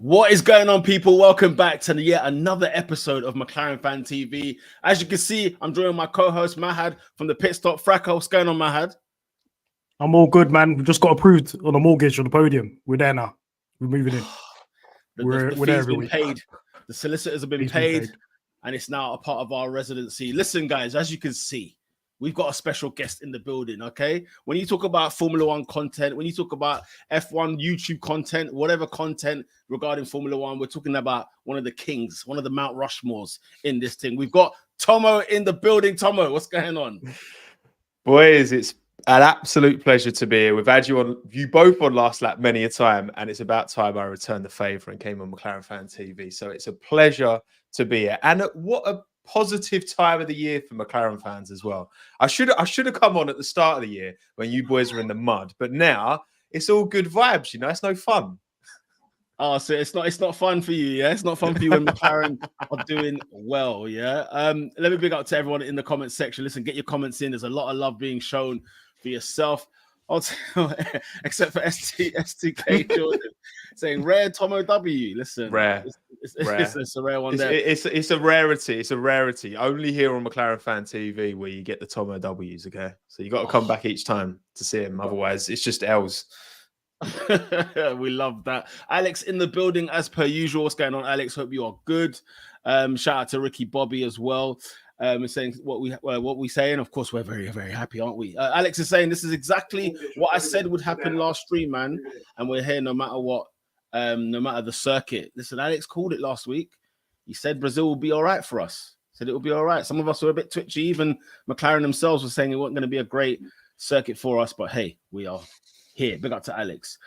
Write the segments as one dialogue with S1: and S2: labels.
S1: What is going on, people? Welcome back to yet another episode of McLaren Fan TV. As you can see, I'm joined my co-host Mahad from the Pit Stop Fracas. What's going on, Mahad?
S2: I'm all good, man. We just got approved on a mortgage on the podium. We're there now. We're moving in.
S1: The
S2: we're there
S1: fee's
S2: every
S1: been
S2: week.
S1: paid. The solicitors have been paid, and it's now a part of our residency. Listen, guys, as you can see, we've got a special guest in the building, okay? When you talk about Formula One content, when you talk about F1 YouTube content, whatever content regarding Formula One, we're talking about one of the kings, one of the Mount Rushmores in this thing. We've got Tommo in the building. Tommo, what's going on?
S3: Boys, it's an absolute pleasure to be here. We've had you both on Last Lap many a time, and it's about time I returned the favour and came on McLaren Fan TV. So it's a pleasure to be here. And what a positive time of the year for McLaren fans as well. I should have come on at the start of the year when you boys were in the mud, but now it's all good vibes. You know, it's no fun.
S1: Oh, so it's not fun for you, yeah? It's not fun for you when McLaren are doing well, yeah? Let me big up to everyone in the comments section. Listen, get your comments in. There's a lot of love being shown for yourself. Except for STK Jordan saying rare Tommo W. Listen,
S3: rare.
S1: It's a rare one there.
S3: It's a rarity. It's a rarity. Only here on McLaren Fan TV where you get the Tommo W's, okay? So you got to come back each time to see him. Otherwise, it's just L's.
S1: We love that. Alex in the building as per usual. What's going on, Alex? Hope you are good. Shout out to Ricky Bobby as well. Saying what we saying. Of course, we're very, very happy, aren't we? Alex is saying this is exactly what I said would happen last stream, man. And we're here no matter what, no matter the circuit. Listen, Alex called it last week. He said Brazil will be all right for us. Said it will be all right. Some of us were a bit twitchy. Even McLaren themselves were saying it wasn't going to be a great circuit for us. But hey, we are here. Big up to Alex.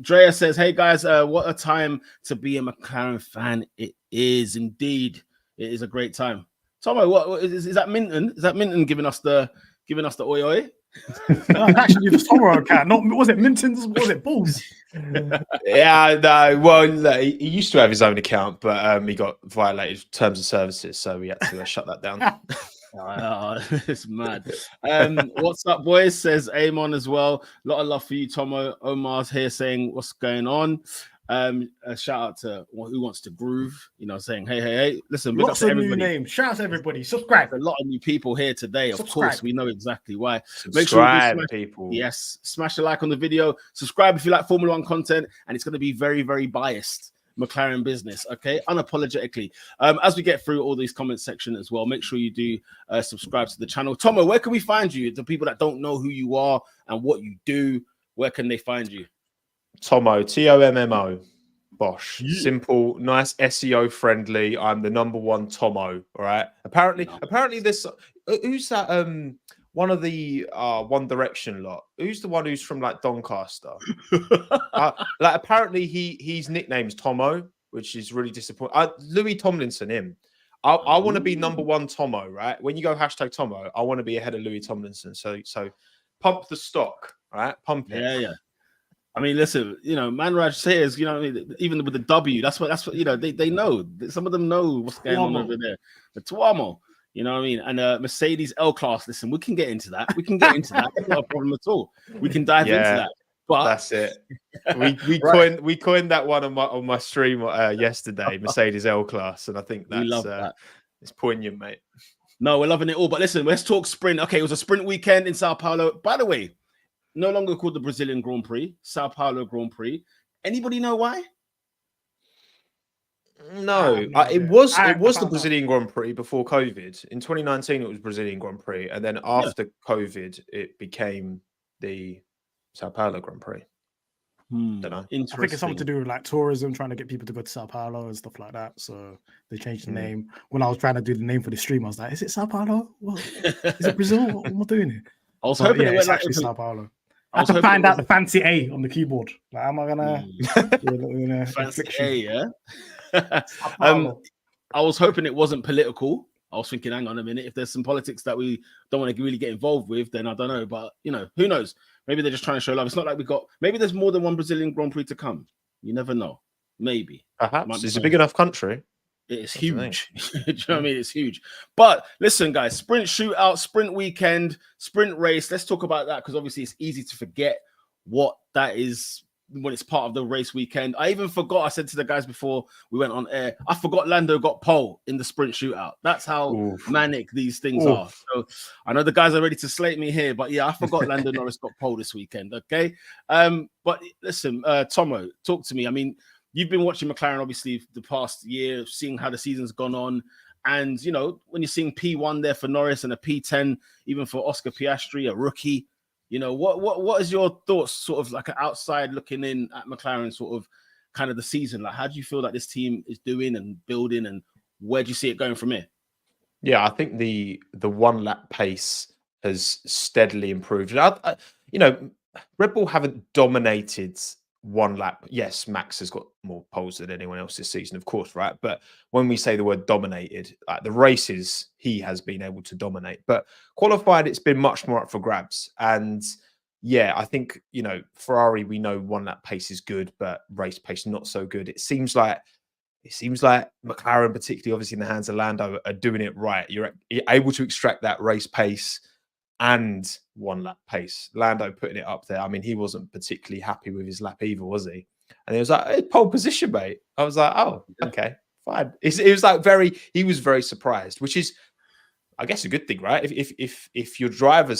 S1: Drea says, hey guys, what a time to be a McLaren fan. It is indeed. It is a great time. Tommo, what is that Minton? Is that Minton giving us the oi oi?
S2: No, actually, the Tommo account. Not was it Minton's? Was it Balls?
S3: Yeah, no. Well, he used to have his own account, but he got violated terms of services, so we had to shut that down.
S1: It's mad. What's up, boys? Says Amon as well. A lot of love for you, Tommo. Omar's here saying what's going on. A shout out to Who Wants to Groove, you know, saying hey. Listen, big
S2: Lots
S1: up to
S2: of
S1: everybody.
S2: new names. Shout out to everybody. Subscribe.
S1: There's a lot of new people here today. Of course, we know exactly why.
S3: Make sure you smash, people.
S1: Yes, smash a like on the video. Subscribe if you like Formula One content, and it's going to be very, very biased McLaren business, okay, unapologetically. As we get through all these comment section as well, make sure you do subscribe to the channel. Tommo, where can we find you? The people that don't know who you are and what you do, where can they find you?
S3: Tommo, TOMMO, Bosch. Yeah. Simple, nice, SEO friendly. I'm the number one Tommo. All right. Apparently, this who's that? One of the One Direction lot. Who's the one who's from like Doncaster? Like apparently his nickname's Tommo, which is really disappointing. Louis Tomlinson, him. I want to be number one Tommo, right? When you go hashtag Tommo, I want to be ahead of Louis Tomlinson. So pump the stock, right? Pump it.
S1: Yeah. I mean, listen, you know, Manraj says, you know, even with the W, that's what you know, they know. Some of them know what's going on over there. The Tuomo, you know what I mean? And Mercedes L-Class, listen, we can get into that. That's not a problem at all. We can dive into that. But
S3: that's it. We coined that one on my stream yesterday, Mercedes L-Class, and I think that's
S1: love that.
S3: It's poignant, mate.
S1: No, we're loving it all. But listen, let's talk sprint. Okay, it was a sprint weekend in Sao Paulo. By the way, no longer called the Brazilian Grand Prix, Sao Paulo Grand Prix. Anybody know why?
S3: No, it was the Brazilian Grand Prix before COVID. In 2019, it was Brazilian Grand Prix, and then after COVID, it became the Sao Paulo Grand Prix. Don't know.
S2: I think it's something to do with like tourism, trying to get people to go to Sao Paulo and stuff like that. So they changed the name. When I was trying to do the name for the stream, I was like, "Is it Sao Paulo? What? Is it Brazil? What am I doing here?"
S1: I was hoping it went
S2: actually Sao Paulo. I had to find out the fancy A on the keyboard. Like, am I gonna
S1: fancy A? Yeah. I was hoping it wasn't political. I was thinking, hang on a minute, if there's some politics that we don't want to really get involved with, then I don't know. But you know, who knows? Maybe they're just trying to show love. It's not like maybe there's more than one Brazilian Grand Prix to come. You never know. Maybe.
S3: Perhaps it's a big enough country.
S1: It is huge. Do you know what I mean? It's huge. But listen, guys, sprint shootout, sprint weekend, sprint race. Let's talk about that because obviously it's easy to forget what that is when it's part of the race weekend. I even forgot, I said to the guys before we went on air, I forgot Lando got pole in the sprint shootout. That's how manic these things are. So I know the guys are ready to slate me here, but yeah, I forgot Lando Norris got pole this weekend. Okay. But listen, Tommo, talk to me. I mean, you've been watching McLaren, obviously, the past year, seeing how the season's gone on. And, you know, when you're seeing P1 there for Norris and a P10, even for Oscar Piastri, a rookie, you know, what is your thoughts, sort of like an outside looking in at McLaren, sort of kind of the season? Like, how do you feel that this team is doing and building, and where do you see it going from here?
S3: Yeah, I think the one lap pace has steadily improved. You know, Red Bull haven't dominated one lap. Yes, Max has got more poles than anyone else this season, of course, right? But when we say the word dominated, the races he has been able to dominate. But qualified, it's been much more up for grabs. And yeah, I think, you know, Ferrari, we know one lap pace is good, but race pace not so good. It seems like McLaren, particularly obviously in the hands of Lando, are doing it right. You're able to extract that race pace and one lap pace. Lando putting it up there. I mean, he wasn't particularly happy with his lap either, was he? And he was like, hey, pole position, mate. I was like, oh, okay, fine. It was like he was very surprised, which is, I guess, a good thing, right? If your driver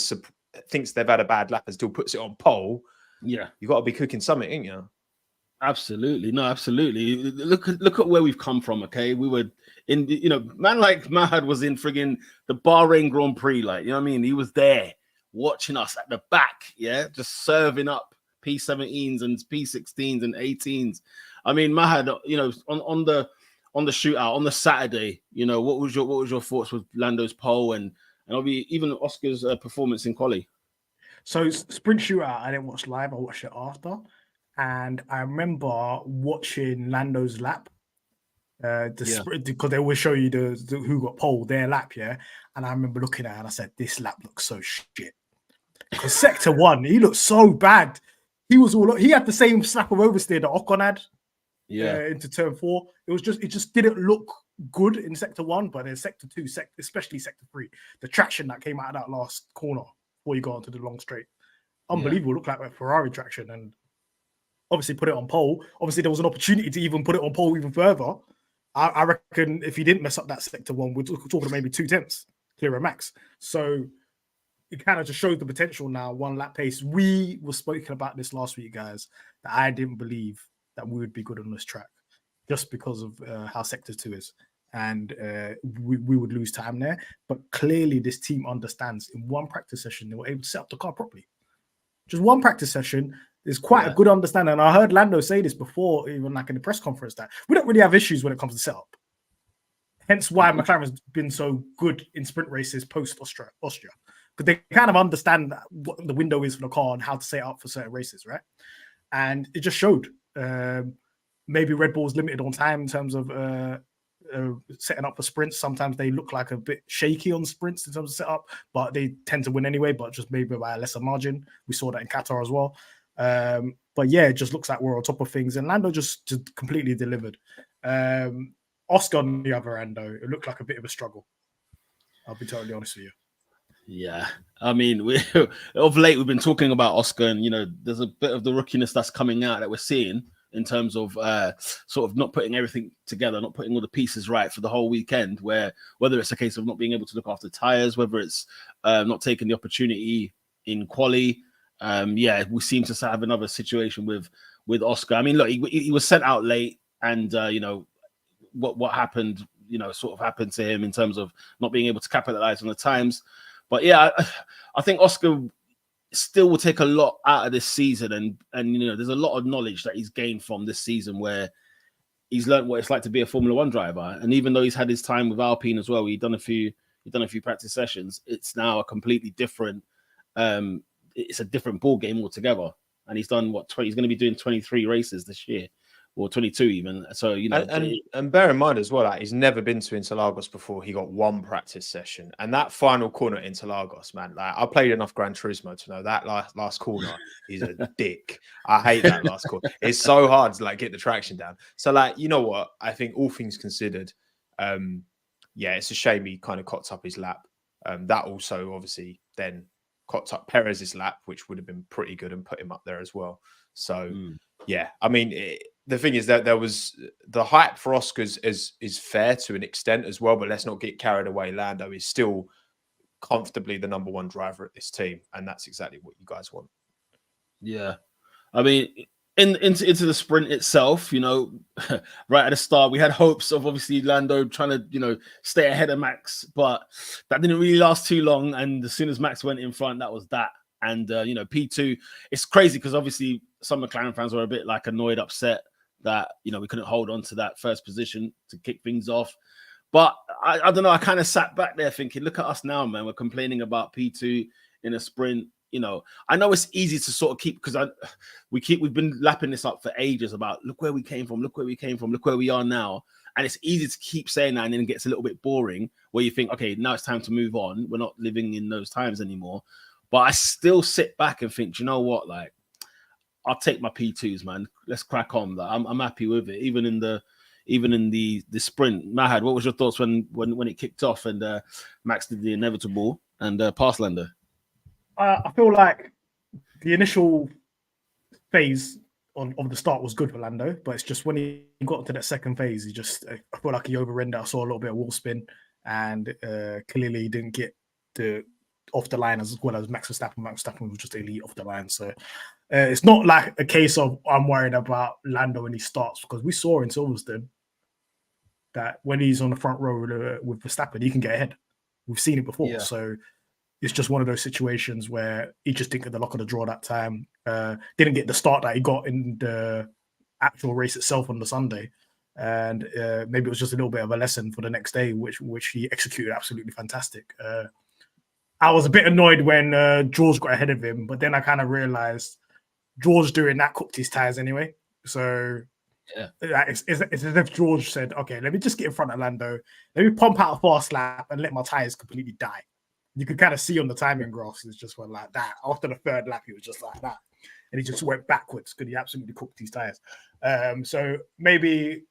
S3: thinks they've had a bad lap and still puts it on pole,
S1: yeah,
S3: you got to be cooking something, ain't you?
S1: Absolutely. No, absolutely. Look at where we've come from, okay? We were in, you know, man like Mahad was in friggin' the Bahrain Grand Prix, like, you know what I mean? He was there watching us at the back, yeah? Just serving up P17s and P16s and 18s. I mean, Mahad, you know, on the shootout, on the Saturday, you know, what was your thoughts with Lando's pole and even Oscar's performance in quali?
S2: So sprint shootout, I didn't watch live, I watched it after. And I remember watching Lando's lap, because they always show you the who got pole, their lap, yeah. And I remember looking at it and I said, this lap looks so shit. Because sector 1, he looked so bad. He had the same slap of oversteer that Ocon had, into turn 4. It just didn't look good in sector 1, but in sector 2, especially sector 3, the traction that came out of that last corner before you go onto the long straight, unbelievable. Looked like Ferrari traction, and obviously put it on pole. Obviously, there was an opportunity to even put it on pole even further. I reckon if he didn't mess up that sector 1, we're talking maybe 2/10 clear of Max. So it kind of just shows the potential now, one lap pace. We were speaking about this last week, guys, that I didn't believe that we would be good on this track just because of how sector 2 is. And we would lose time there. But clearly this team understands. In one practice session, they were able to set up the car properly. Just one practice session. There's quite a good understanding. And I heard Lando say this before, even like in the press conference, that we don't really have issues when it comes to setup. Hence why McLaren has been so good in sprint races post Austria. Because they kind of understand what the window is for the car and how to set it up for certain races, right? And it just showed. Maybe Red Bull's limited on time in terms of setting up for sprints. Sometimes they look like a bit shaky on sprints in terms of setup, but they tend to win anyway, but just maybe by a lesser margin. We saw that in Qatar as well. But yeah, it just looks like we're on top of things, and Lando just completely delivered. Oscar on the other end, though, it looked like a bit of a struggle. I'll be totally honest with you.
S1: Yeah, I mean, of late we've been talking about Oscar, and you know, there's a bit of the rookiness that's coming out that we're seeing in terms of sort of not putting everything together, not putting all the pieces right for the whole weekend. Where whether it's a case of not being able to look after tires, whether it's not taking the opportunity in quali. We seem to have another situation with Oscar. I mean, look, he was sent out late, and you know what happened. You know, sort of happened to him in terms of not being able to capitalize on the times. But yeah, I think Oscar still will take a lot out of this season, and you know, there's a lot of knowledge that he's gained from this season where he's learned what it's like to be a Formula One driver. And even though he's had his time with Alpine as well, he's done a few practice sessions. It's now a completely different. It's a different ball game altogether. And he's done he's going to be doing 23 races this year, or 22 even. So, you know,
S3: and bear in mind as well, like, he's never been to Interlagos before. He got one practice session, and that final corner at Interlagos, man, like, I played enough Gran Turismo to know that last corner is a dick. I hate that last corner. It's so hard to like get the traction down. So, like, you know what? I think all things considered, it's a shame he kind of cocked up his lap. That also obviously then cocked up Perez's lap, which would have been pretty good and put him up there as well. So, Yeah, I mean, the thing is that there was the hype for Oscars is fair to an extent as well, but let's not get carried away. Lando is still comfortably the number one driver at this team, and that's exactly what you guys want.
S1: Yeah, I mean, into the sprint itself, right at the start, we had hopes of obviously Lando trying to stay ahead of Max, but that didn't really last too long. And as soon as Max went in front, that was that. And P2, it's crazy because obviously some McLaren fans were a bit like annoyed, upset that we couldn't hold on to that first position to kick things off. But I don't know. I kind of sat back there thinking, look at us now, man. We're complaining about P2 in a sprint. I know it's easy to sort of keep because we've been lapping this up for ages about look where we came from, look where we came from, look where we are now. And it's easy to keep saying that, and then it gets a little bit boring where you think, okay, now it's time to move on. We're not living in those times anymore. But I still sit back and think, you know what? Like, I'll take my P2s, man. Let's crack on. I'm happy with it, even in the sprint. Mahad, what was your thoughts when it kicked off and Max did the inevitable and passed Lando?
S2: I feel like the initial phase of the start was good for Lando, but it's just when he got into that second phase, I feel like he overran that. I saw a little bit of wall spin, and clearly he didn't get off the line as well as Max Verstappen. Max Verstappen was just elite off the line. So it's not like a case of I'm worried about Lando when he starts, because we saw in Silverstone that when he's on the front row with Verstappen, he can get ahead. We've seen it before. Yeah. So it's just one of those situations where he just didn't get the luck of the draw that time. Didn't get the start that he got in the actual race itself on the Sunday. And maybe it was just a little bit of a lesson for the next day, which he executed absolutely fantastic. I was a bit annoyed when George got ahead of him, but then I kind of realized George doing that cooked his tires anyway. So yeah, it's as if George said, okay, let me just get in front of Lando. Let me pump out a fast lap and let my tires completely die. You could kind of see on the timing graphs, it's just went like that. After the third lap, he was just like that. And he just went backwards because he absolutely cooked his tires. So maybe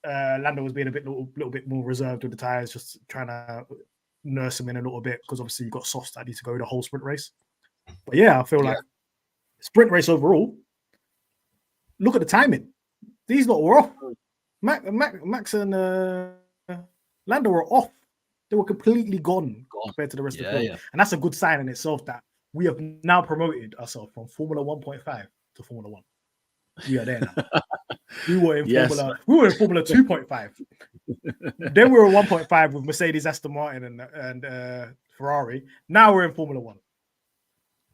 S2: Lando was being a little bit more reserved with the tires, just trying to nurse him in a little bit, because obviously you've got softs that need to go the whole sprint race. But yeah, I feel like sprint race overall, look at the timing. These lot were off. Max and Lando were off. They were completely gone compared to the rest of the field. Yeah. And that's a good sign in itself that we have now promoted ourselves from Formula 1.5 to Formula 1. We are there now. We were in Formula 2.5. Then we were 1.5 with Mercedes, Aston Martin, and Ferrari. Now we're in Formula 1.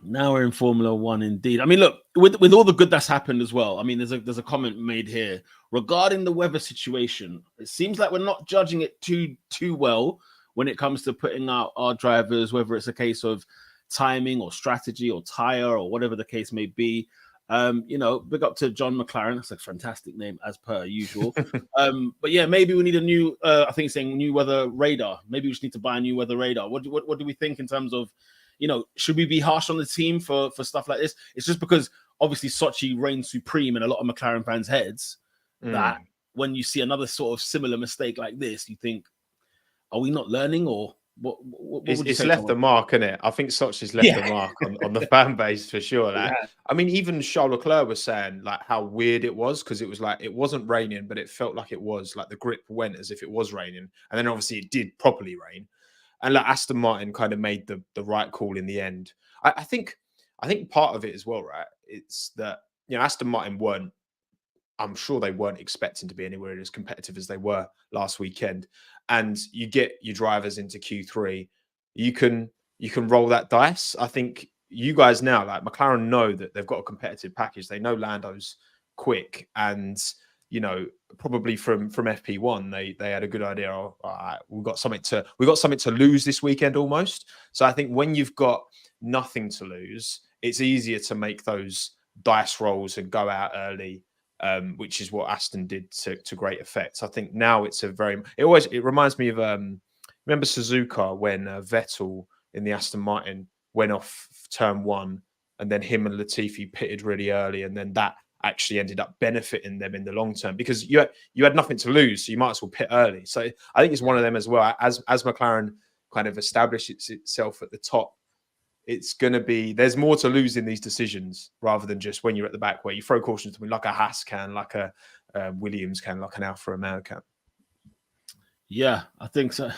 S1: Now we're in Formula 1 indeed. I mean, look, with all the good that's happened as well. I mean, there's a comment made here regarding the weather situation. It seems like we're not judging it too well when it comes to putting out our drivers, whether it's a case of timing or strategy or tire or whatever the case may be. Big up to John McLaren. That's a fantastic name as per usual. But yeah, maybe we need a new, I think it's saying new weather radar. Maybe we just need to buy a new weather radar. What do we think in terms of, should we be harsh on the team for stuff like this? It's just because obviously Sochi reigns supreme in a lot of McLaren fans' heads that when you see another sort of similar mistake like this, you think, are we not learning, or what
S3: it's left the mark, isn't it? I think Sochi's left the mark on the fan base for sure. Like, I mean, even Charles Leclerc was saying like how weird it was, because it was like it wasn't raining, but it felt like it was. Like the grip went as if it was raining, and then obviously it did properly rain. And like Aston Martin kind of made the right call in the end. I think part of it as well, right? It's that Aston Martin weren't. I'm sure they weren't expecting to be anywhere as competitive as they were last weekend. And you get your drivers into Q3, you can roll that dice. I think you guys now, like McLaren, know that they've got a competitive package. They know Lando's quick, and probably from FP1 they had a good idea. All right, we've got something to lose this weekend almost. So I think when you've got nothing to lose, it's easier to make those dice rolls and go out early. Which is what Aston did to great effect. I think now it reminds me of remember Suzuka when Vettel in the Aston Martin went off turn 1, and then him and Latifi pitted really early, and then that actually ended up benefiting them in the long term, because you had nothing to lose, so you might as well pit early. So I think it's one of them as well. As McLaren kind of established itself at the top, it's going to be, there's more to lose in these decisions rather than just when you're at the back where you throw cautions to me like a Haas can, like a Williams can, like an Alfa Romeo can.
S1: Yeah, I think so.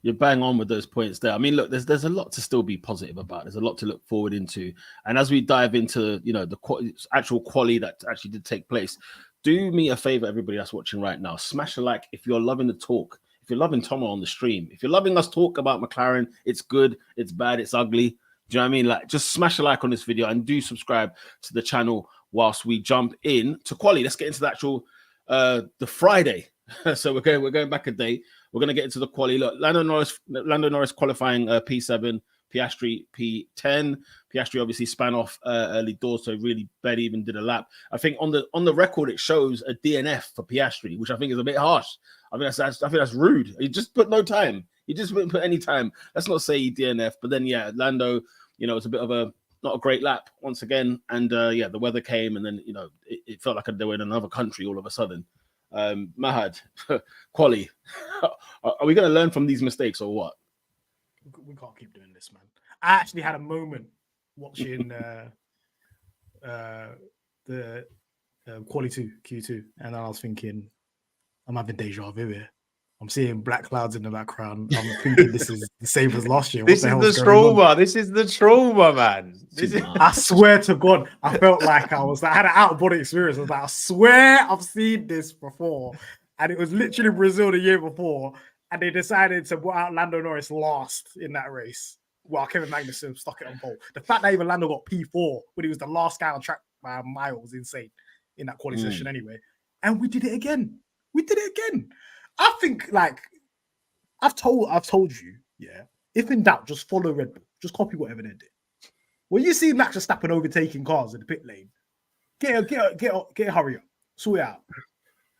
S1: You're bang on with those points there. I mean, look, there's a lot to still be positive about. There's a lot to look forward into. And as we dive into, the actual quali that actually did take place, do me a favor, everybody that's watching right now. Smash a like if you're loving the talk. If you're loving Tommo on the stream. If you're loving us talk about McLaren, it's good, it's bad, it's ugly. Do you know what I mean? Like, just smash a like on this video and do subscribe to the channel whilst we jump in to quali. Let's get into the actual the Friday. So we're going back a day. We're going to get into the quali. Look, Lando Norris qualifying P7, Piastri P10. Piastri obviously span off early doors, so really barely even did a lap. I think on the record it shows a DNF for Piastri, which I think is a bit harsh. I think that's rude. He just put no time. He just didn't put any time. Let's not say he DNF, but then Lando, it's a bit of not a great lap once again. And the weather came, and then it felt like they were in another country all of a sudden. Mahad, quali, are we going to learn from these mistakes or what?
S2: We can't keep doing this, man. I actually had a moment watching the quali 2 Q2, and I was thinking, I'm having deja vu here. I'm seeing black clouds in the background. I'm thinking this is the same as last year.
S3: This is the trauma. This is the trauma, man.
S2: I swear to God, I felt like I had an out-of-body experience. I was like, I swear I've seen this before. And it was literally Brazil the year before. And they decided to put out Lando Norris last in that race. Well, Kevin Magnussen stuck it on pole. The fact that even Lando got P4 when he was the last guy on track by a mile was insane in that quali session anyway. And we did it again. I think, like, I've told you, if in doubt, just follow Red Bull. Just copy whatever they did. When you see Max Verstappen overtaking cars in the pit lane, get a hurry up. Sort it out.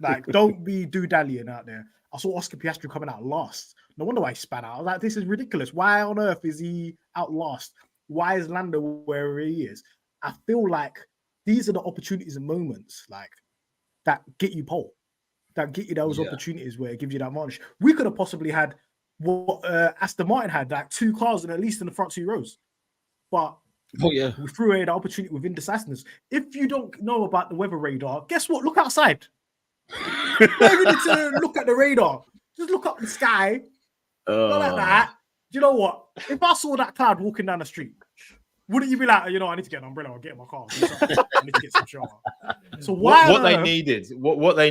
S2: Like, don't be do-dallying out there. I saw Oscar Piastri coming out last. No wonder why he span out. I was like, this is ridiculous. Why on earth is he out last? Why is Lando where he is? I feel like these are the opportunities and moments, like, that get you pole. That get you those opportunities where it gives you that advantage. We could have possibly had what Aston Martin had, like 2 cars and at least in the front 2 rows. But we threw away the opportunity with indecisiveness. If you don't know about the weather radar, guess what? Look outside. You don't need to look at the radar. Just look up the sky. Not like that. Do you know what? If I saw that cloud walking down the street, wouldn't you be like, I need to get an umbrella or get in my car? I need to get some shower. So
S3: what they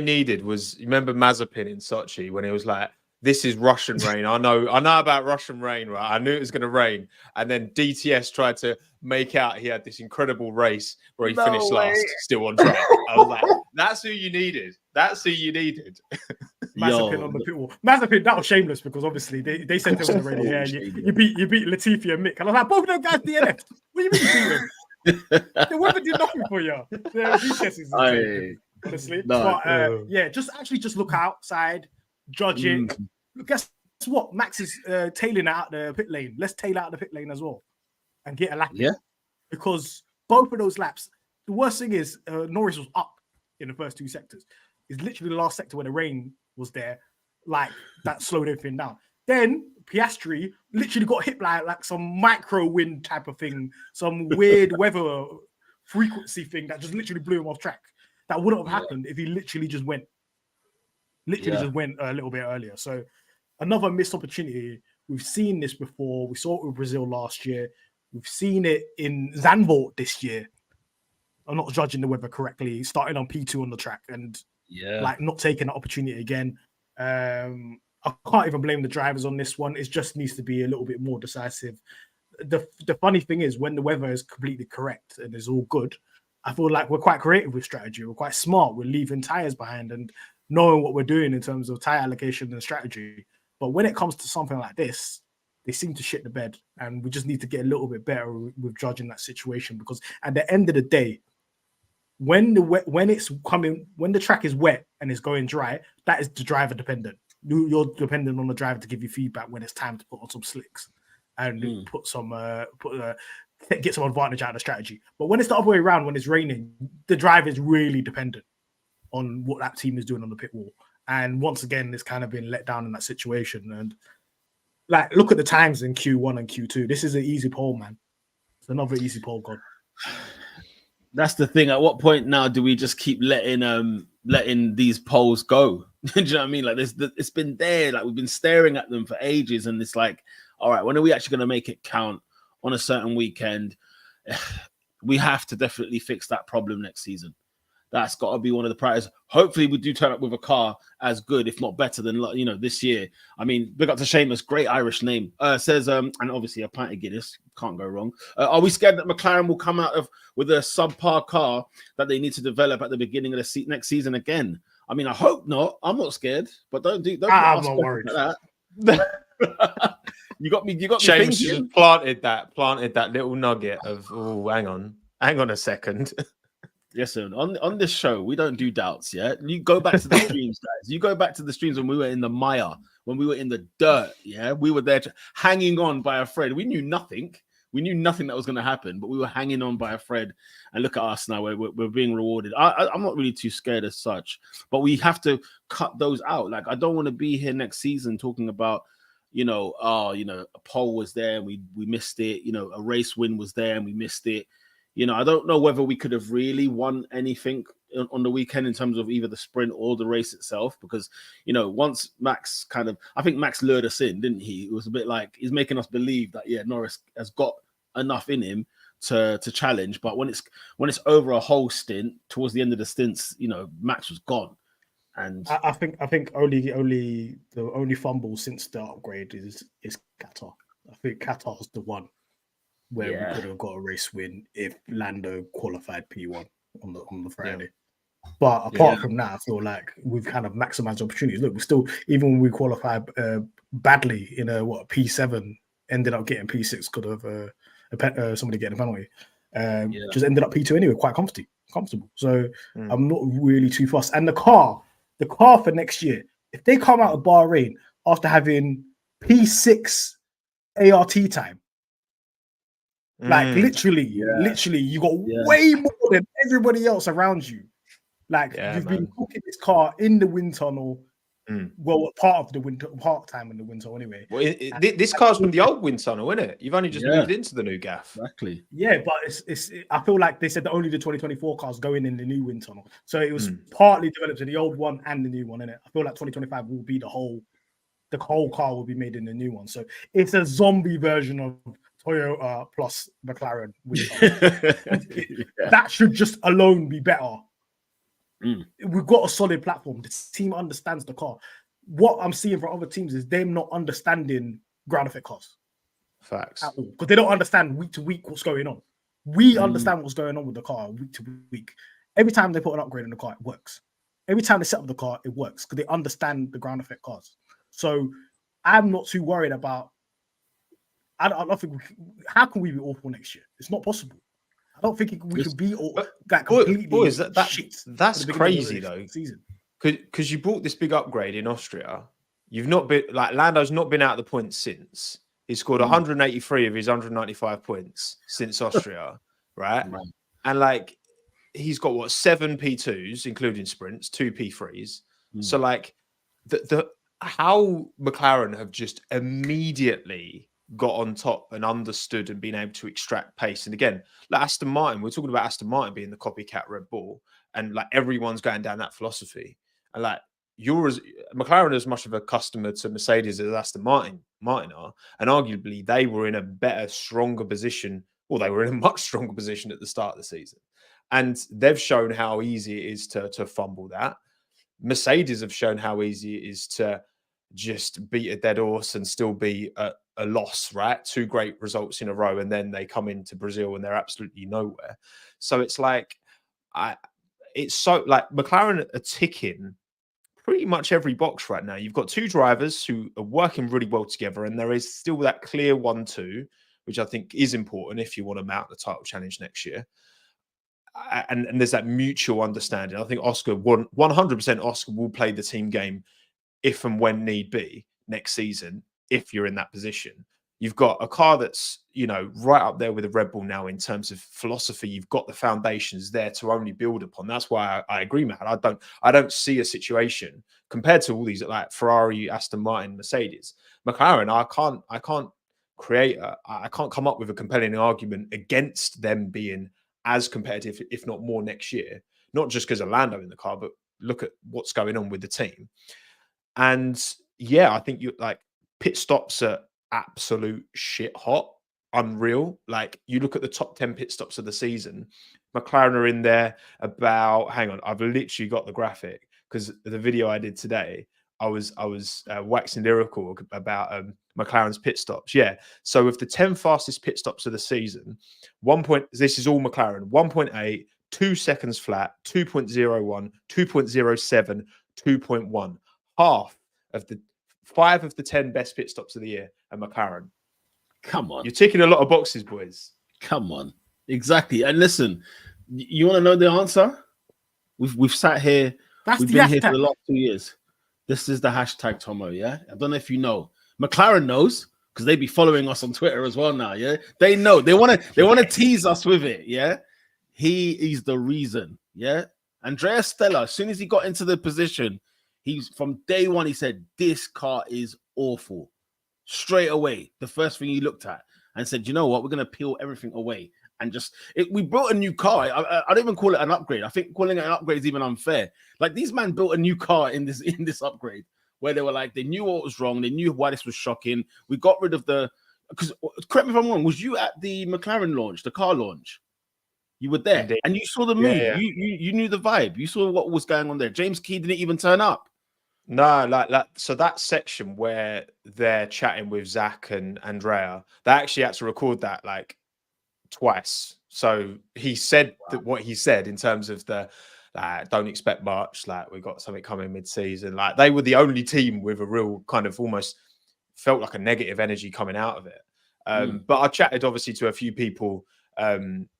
S3: needed was, you remember Mazepin in Sochi when it was like, this is Russian rain. I know about Russian rain, right? I knew it was going to rain. And then DTS tried to make out he had this incredible race where he finished last, still on track. I was like, that's who you needed.
S2: Mazepin on the pit wall. Mazepin, that was shameless because obviously they said to him on the radio, you beat Latifi and Mick. And I was like, both of them guys DNF'd. What do you mean you beat them? The weather did nothing for you. Honestly. But just look outside, judge it. Guess what? Max is tailing out the pit lane. Let's tail out the pit lane as well and get a lap.
S1: Yeah.
S2: Because both of those laps, the worst thing is Norris was up in the first 2 sectors. It's literally the last sector where the rain was there, like that slowed everything down. Then Piastri literally got hit by like some micro wind type of thing, some weird weather frequency thing that just literally blew him off track. That wouldn't have happened if he literally just went a little bit earlier. So another missed opportunity. We've seen this before. We saw it with Brazil last year. We've seen it in Zandvoort this year. I'm not judging the weather correctly, starting on P2 on the track and like not taking the opportunity again. I can't even blame the drivers on this one. It just needs to be a little bit more decisive. The funny thing is when the weather is completely correct and is all good, I feel like we're quite creative with strategy. We're quite smart. We're leaving tires behind and knowing what we're doing in terms of tire allocation and strategy. But when it comes to something like this, they seem to shit the bed, and we just need to get a little bit better with judging that situation, because at the end of the day, when the track is wet and it's going dry, that is the driver dependent. You're dependent on the driver to give you feedback when it's time to put on some slicks and get some advantage out of the strategy. But when it's the other way around, when it's raining, the driver is really dependent on what that team is doing on the pit wall. And once again, it's kind of been let down in that situation. And like, look at the times in Q1 and Q2. This is an easy pole, man. It's another easy pole gone.
S1: That's the thing. At what point now do we just keep letting these polls go? Do you know what I mean? Like it's been there. Like we've been staring at them for ages, and it's like, all right, when are we actually going to make it count on a certain weekend? We have to definitely fix that problem next season. That's got to be one of the priorities. Hopefully, we do turn up with a car as good, if not better than this year. I mean, big up to Seamus, great Irish name. Says and obviously a pint of Guinness, can't go wrong. Are we scared that McLaren will come out with a subpar car that they need to develop at the beginning of the next season again? I mean, I hope not. I'm not scared, but don't.
S2: I'm not worried.
S1: Like that. You got me.
S3: James just planted that little nugget of. Oh, hang on a second.
S1: Listen, on this show, we don't do doubts, yeah? You go back to the streams, guys. You go back to the streams when we were in the mire, when we were in the dirt, yeah? We were there hanging on by a thread. We knew nothing. We knew nothing that was going to happen, but we were hanging on by a thread. And look at us now. We're being rewarded. I'm not really too scared as such, but we have to cut those out. Like, I don't want to be here next season talking about, a pole was there and we missed it. A race win was there and we missed it. I don't know whether we could have really won anything on the weekend in terms of either the sprint or the race itself, because, once Max I think Max lured us in, didn't he? It was a bit like he's making us believe that, Norris has got enough in him to challenge. But when it's over a whole stint, towards the end of the stints, Max was gone. And
S2: I think only the only fumble since the upgrade is Qatar. I think Qatar's the one where we could have got a race win if Lando qualified P1 on the Friday. Yeah. But apart from that, I feel like we've kind of maximized opportunities. Look, we still, even when we qualified badly in a P7, ended up getting P6 because of somebody getting a penalty. Just ended up P2 anyway, quite comfortable. So I'm not really too fussed. And the car for next year, if they come out of Bahrain after having P6 ART time, like literally, you got way more than everybody else around you. Like you've been cooking this car in the wind tunnel. Well, part time in the wind tunnel anyway.
S3: Well, this car's from the old wind tunnel, isn't it? You've only just moved into the new gaff.
S1: Exactly.
S2: Yeah, but it's. I feel like they said that only the 2024 cars going in the new wind tunnel, so it was partly developed in the old one and the new one. Innit? I feel like 2025 will be the whole car will be made in the new one. So it's a zombie version of Toyota plus McLaren. That should just alone be better. We've got a solid platform. The team understands the car. What I'm seeing from other teams is them not understanding ground effect cars.
S3: Facts.
S2: At all. Because they don't understand week to week what's going on. We understand what's going on with the car week to week. Every time they put an upgrade in the car, it works. Every time they set up the car, it works because they understand the ground effect cars. So I'm not too worried about. I don't think. How can we be awful next year? It's not possible. I don't think we could be all that completely.
S3: Boys, that's crazy though. Because you brought this big upgrade in Austria. You've not been like Lando's not been out of the points since. He scored 183 of his 195 points since Austria, right? And like he's got 7 P2s, including sprints, 2 P3s. So like the how McLaren have just immediately got on top and understood and been able to extract pace. And again, like Aston Martin, we're talking about Aston Martin being the copycat Red Bull, and like everyone's going down that philosophy. And like McLaren is as much of a customer to Mercedes as Aston Martin are, and arguably they were in a better, stronger position. Well, they were in a much stronger position at the start of the season, and they've shown how easy it is to fumble that. Mercedes have shown how easy it is to just beat a dead horse and still be a loss, right? 2 great results in a row, and then they come into Brazil and they're absolutely nowhere. So it's like, it's so like McLaren are ticking pretty much every box right now. You've got 2 drivers who are working really well together, and there is still that clear 1-2, which I think is important if you want to mount the title challenge next year. And there's that mutual understanding. I think 100% Oscar will play the team game if and when need be next season. If you're in that position, you've got a car that's, right up there with a Red Bull now in terms of philosophy. You've got the foundations there to only build upon. That's why I agree, man. I don't see a situation compared to all these like Ferrari, Aston Martin, Mercedes, McLaren. I can't creator, I can't come up with a compelling argument against them being as competitive, if not more, next year. Not just because of Lando in the car, but look at what's going on with the team. And yeah, I think you like pit stops are absolute shit hot, unreal. Like you look at the top 10 pit stops of the season, McLaren are in there about, hang on, I've literally got the graphic because the video I did today, I was waxing lyrical about McLaren's pit stops. Yeah. So with the 10 fastest pit stops of the season, this is all McLaren, 1.8, 2 seconds flat, 2.01, 2.07, 2.1. Half of the 5 of the 10 best pit stops of the year are McLaren.
S1: Come on.
S3: You're ticking a lot of boxes, boys.
S1: Come on. Exactly. And listen, you want to know the answer? We've sat here. We've been here for the last 2 years. This is the hashtag Tommo, yeah? I don't know if you know. McLaren knows because they be following us on Twitter as well now, yeah? They know. They want to tease us with it, yeah? He is the reason, yeah? Andrea Stella, as soon as he got into the position, he's from day one, he said, this car is awful. Straight away, the first thing he looked at and said, you know what? We're going to peel everything away. And we built a new car. I don't even call it an upgrade. I think calling it an upgrade is even unfair. Like these men built a new car in this upgrade where they were like, they knew what was wrong. They knew why this was shocking. We got rid of because correct me if I'm wrong, was you at the McLaren launch, the car launch? You were there and you saw the move. Yeah. You knew the vibe. You saw what was going on there. James Key didn't even turn up.
S3: No, so that section where they're chatting with Zach and Andrea, they actually had to record that like twice. So he said what he said in terms of the don't expect much, like we got something coming mid-season. Like they were the only team with a real kind of almost felt like a negative energy coming out of it. But I chatted obviously to a few people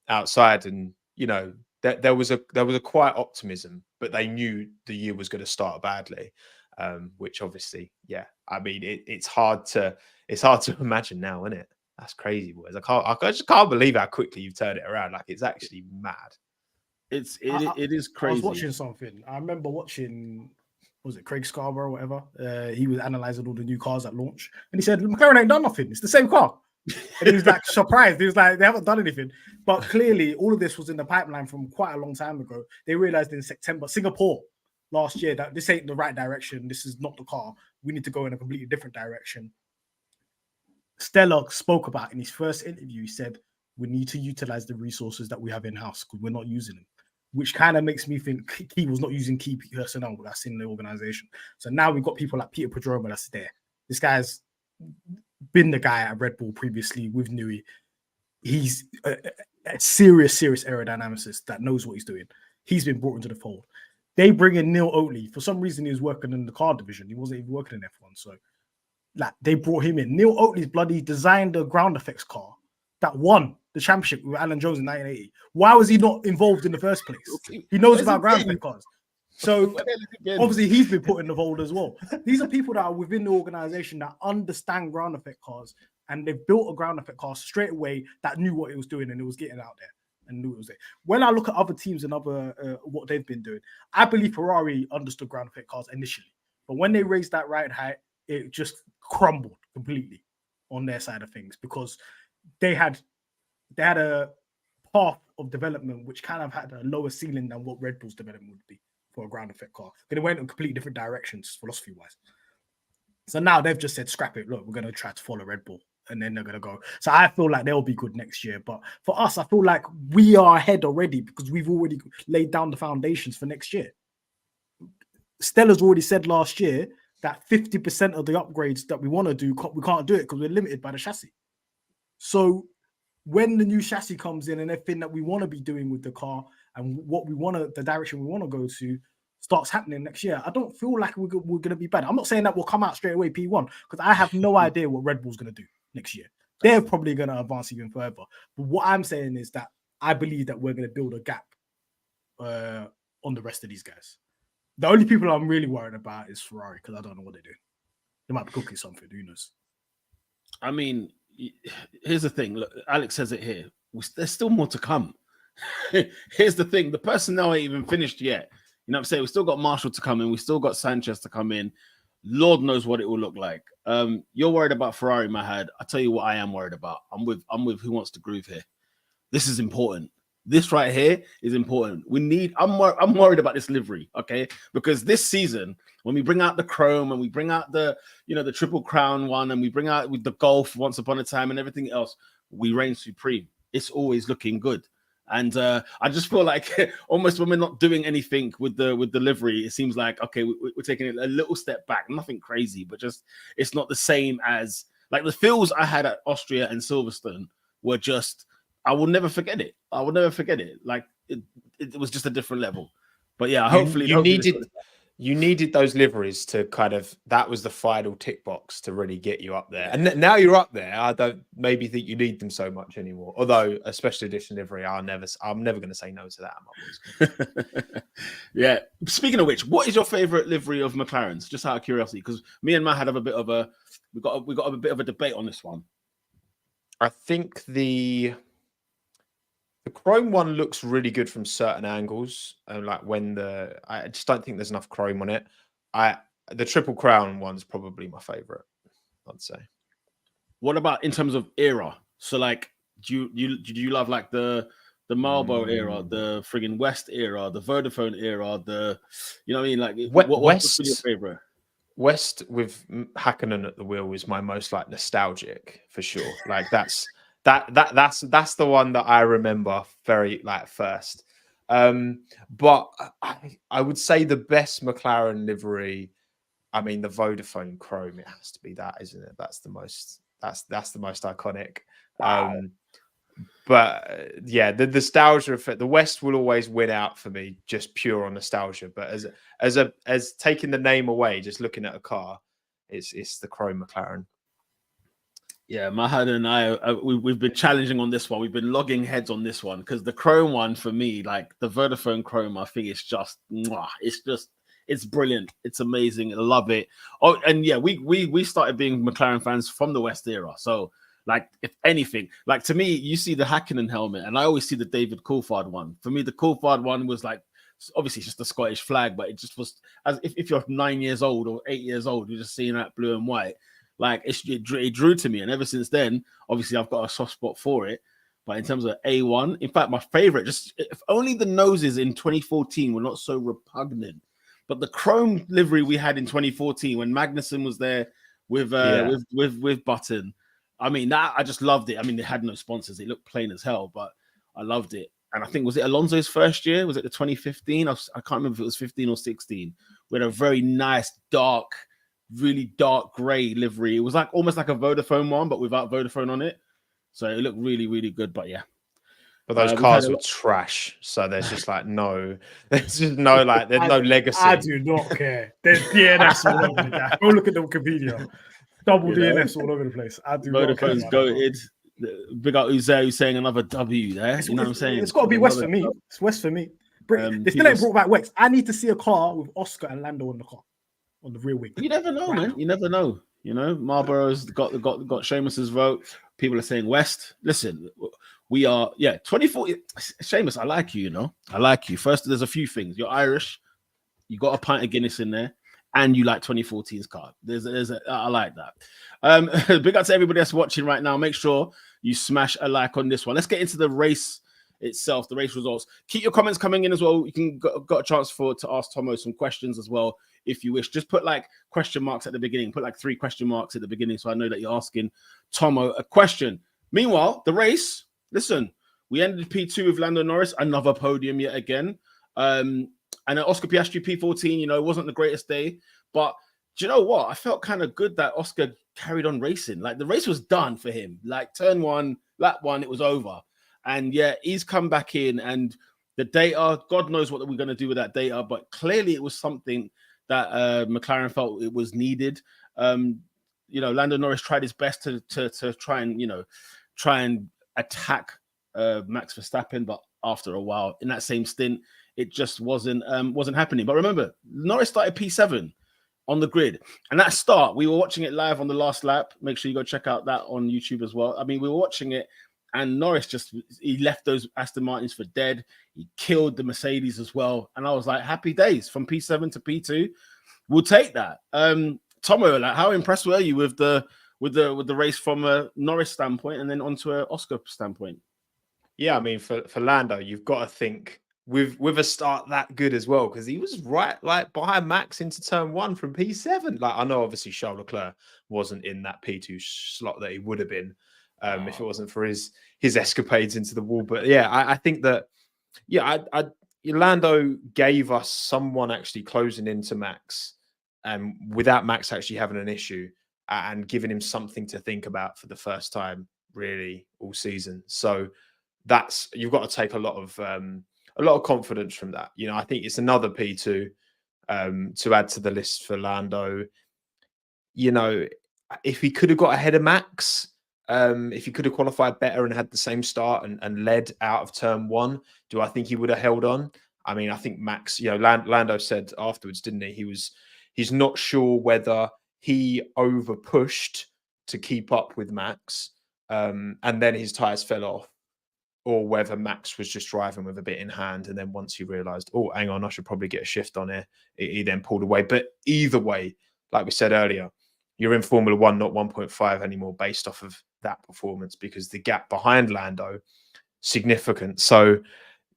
S3: outside, and you know there was a quiet optimism, but they knew the year was going to start badly, which obviously, yeah, I mean it's hard to imagine now, isn't it? That's crazy, boys. I just can't believe how quickly you've turned it around. Like it's actually mad.
S1: It is crazy.
S2: I was watching something. I remember watching, was it Craig Scarborough or whatever? He was analyzing all the new cars at launch, and he said McLaren ain't done nothing. It's the same car. And he was like surprised. He was like, they haven't done anything. But clearly, all of this was in the pipeline from quite a long time ago. They realized in September, Singapore last year, that this ain't the right direction. This is not the car. We need to go in a completely different direction. Stella spoke about in his first interview, he said, we need to utilize the resources that we have in-house because we're not using them, which kind of makes me think he was not using key personnel that's in the organization. So now we've got people like Peter Pedromo that's there. This guy's been the guy at Red Bull previously with Newey. He's a serious aerodynamicist that knows what he's doing. He's been brought into the fold. They bring in Neil Oatley. For some reason, he was working in the car division. He wasn't even working in F1. So like they brought him in. Neil Oatley's bloody designed the ground effects car that won the championship with Alan Jones in 1980. Why was he not involved in the first place? He knows about ground effect cars. So obviously he's been put in the fold as well. These are people that are within the organization that understand ground effect cars, and they've built a ground effect car straight away that knew what it was doing and it was getting out there and knew it was there. When I look at other teams and other what they've been doing, I believe Ferrari understood ground effect cars initially, but when they raised that ride height, it just crumbled completely on their side of things because they had a path of development which kind of had a lower ceiling than what Red Bull's development would be for a ground effect car. They went in completely different directions philosophy-wise. So now they've just said, scrap it. Look, we're going to try to follow Red Bull. And then they're going to go. So I feel like they'll be good next year. But for us, I feel like we are ahead already because we've already laid down the foundations for next year. Stella's already said last year that 50% of the upgrades that we want to do, we can't do it because we're limited by the chassis. So when the new chassis comes in and everything that we want to be doing with the car and what we want to, the direction we want to go to starts happening next year, I don't feel like we're going to be bad. I'm not saying that we'll come out straight away P1 because I have no idea what Red Bull's going to do next year. They're probably going to advance even further. But what I'm saying is that I believe that we're going to build a gap on the rest of these guys. The only people I'm really worried about is Ferrari because I don't know what they're doing. They might be cooking something. Who knows?
S1: I mean, here's the thing. Look, Alex says it here. There's still more to come. Here's the thing. The personnel ain't even finished yet. You know what I'm saying? We still got Marshall to come in. We still got Sanchez to come in. Lord knows what it will look like. You're worried about Ferrari, Mahad. I tell you what I am worried about. I'm with Who Wants to Groove here. This is important. This right here is important. I'm worried about this livery, okay? Because this season, when we bring out the chrome and we bring out the Triple Crown one and we bring out with the Golf Once Upon a Time and everything else, we reign supreme. It's always looking good. And I just feel like almost when we're not doing anything with the livery, it seems like, okay, we're taking it a little step back. Nothing crazy, but just it's not the same as like the feels I had at Austria and Silverstone were just, I will never forget it. Like it was just a different level. But yeah, hopefully
S3: you needed those liveries to kind of, that was the final tick box to really get you up there. And now you're up there. I don't maybe think you need them so much anymore. Although a special edition livery, I'm never going to say no to that.
S1: Yeah. Speaking of which, what is your favorite livery of McLaren's? Just out of curiosity, because me and Matt have a bit of a we got a bit of a debate on this one.
S3: I think the chrome one looks really good from certain angles, and like I just don't think there's enough chrome on it. The Triple Crown one's probably my favorite, I'd say.
S1: What about in terms of era? So like, do you love like the Marlboro era, the friggin' West era, the Vodafone era, you know what I mean? Like, what's your favorite?
S3: West with Hakkinen at the wheel is my most like nostalgic for sure. Like that's the one that I remember very like first. But I would say the best McLaren livery, I mean the Vodafone Chrome, it has to be that, isn't it? That's the most iconic.
S1: Wow.
S3: But yeah, the nostalgia effect, the West will always win out for me, just pure on nostalgia. But as taking the name away, just looking at a car, it's the Chrome McLaren.
S1: Yeah, Mahad and I, we've been challenging on this one. We've been logging heads on this one because the Chrome one for me, like the Vodafone Chrome, I think it's just, it's brilliant. It's amazing. I love it. Oh, and yeah, we started being McLaren fans from the West era. So, like, if anything, like to me, you see the Hakkinen helmet, and I always see the David Coulthard one. For me, the Coulthard one was like, obviously it's just the Scottish flag, but it just was as if you're 9 years old or 8 years old, you're just seeing that blue and white. Like it drew to me, and ever since then, obviously I've got a soft spot for it. But in terms of A1, in fact, my favorite, just if only the noses in 2014 were not so repugnant. But the chrome livery we had in 2014 when Magnussen was there with Button, I mean that I just loved it. I mean they had no sponsors; it looked plain as hell, but I loved it. And I think was it Alonso's first year? Was it the 2015? I can't remember if it was 15 or 16. We had a very nice really dark gray livery. It was like almost like a Vodafone one, but without Vodafone on it. So it looked really, really good. But yeah.
S3: But those cars were trash. So there's just like there's no legacy.
S2: I do not care. There's DNS all over the Go look at the Wikipedia. Double DNS all over the place. I do
S1: Vodafone's goated. Big up Uze who's saying another W there. You know what I'm saying?
S2: It's got to be West for me. It's West for me. They still ain't brought back West. I need to see a car with Oscar and Lando on the car. On the rear wing. You
S1: never know, man. You never know. You know, Marlboro's got Seamus's vote. People are saying West. Listen, we are 2040. Seamus, I like you. You know, I like you. First, there's a few things. You're Irish. You got a pint of Guinness in there, and you like 2014's car. I like that. Big up to everybody that's watching right now. Make sure you smash a like on this one. Let's get into the race itself, the race results. Keep your comments coming in as well. You can got a chance to ask Tommo some questions as well if you wish. Just put like question marks at the beginning. Put like 3 question marks at the beginning so I know that you're asking Tommo a question. Meanwhile, the race, listen, we ended P2 with Lando Norris, another podium yet again. And an Oscar Piastri P14, you know, it wasn't the greatest day, but do you know what? I felt kind of good that Oscar carried on racing. Like the race was done for him. Like turn 1, lap 1, it was over. And yeah, he's come back in, and the data, God knows what we're going to do with that data, but clearly it was something that McLaren felt it was needed. You know, Lando Norris tried his best to try and attack Max Verstappen, but after a while, in that same stint, it just wasn't happening. But remember, Norris started P7 on the grid, and that start, we were watching it live on the last lap. Make sure you go check out that on YouTube as well. I mean, we were watching it, and Norris he left those Aston Martins for dead. He killed the Mercedes as well. And I was like, happy days from P7 to P2. We'll take that. Tommo, like, how impressed were you with the race from a Norris standpoint and then onto an Oscar standpoint?
S3: Yeah, I mean, for Lando, you've got to think with a start that good as well, because he was right like behind Max into turn 1 from P7. Like, I know obviously Charles Leclerc wasn't in that P2 slot that he would have been if it wasn't for his escapades into the wall. But yeah, I think that Lando gave us someone actually closing into Max, and without Max actually having an issue and giving him something to think about for the first time really all season. So that's, you've got to take a lot of confidence from that. You know, I think it's another P2 to add to the list for Lando. You know, if he could have got ahead of Max, if he could have qualified better and had the same start and led out of turn 1, do I think he would have held on? I mean, I think Max, you know, Lando said afterwards, didn't he? He's not sure whether he over pushed to keep up with Max and then his tyres fell off, or whether Max was just driving with a bit in hand. And then once he realised, oh, hang on, I should probably get a shift on here, he then pulled away. But either way, like we said earlier, you're in Formula 1, not 1.5 anymore based off of that performance, because the gap behind Lando, significant. So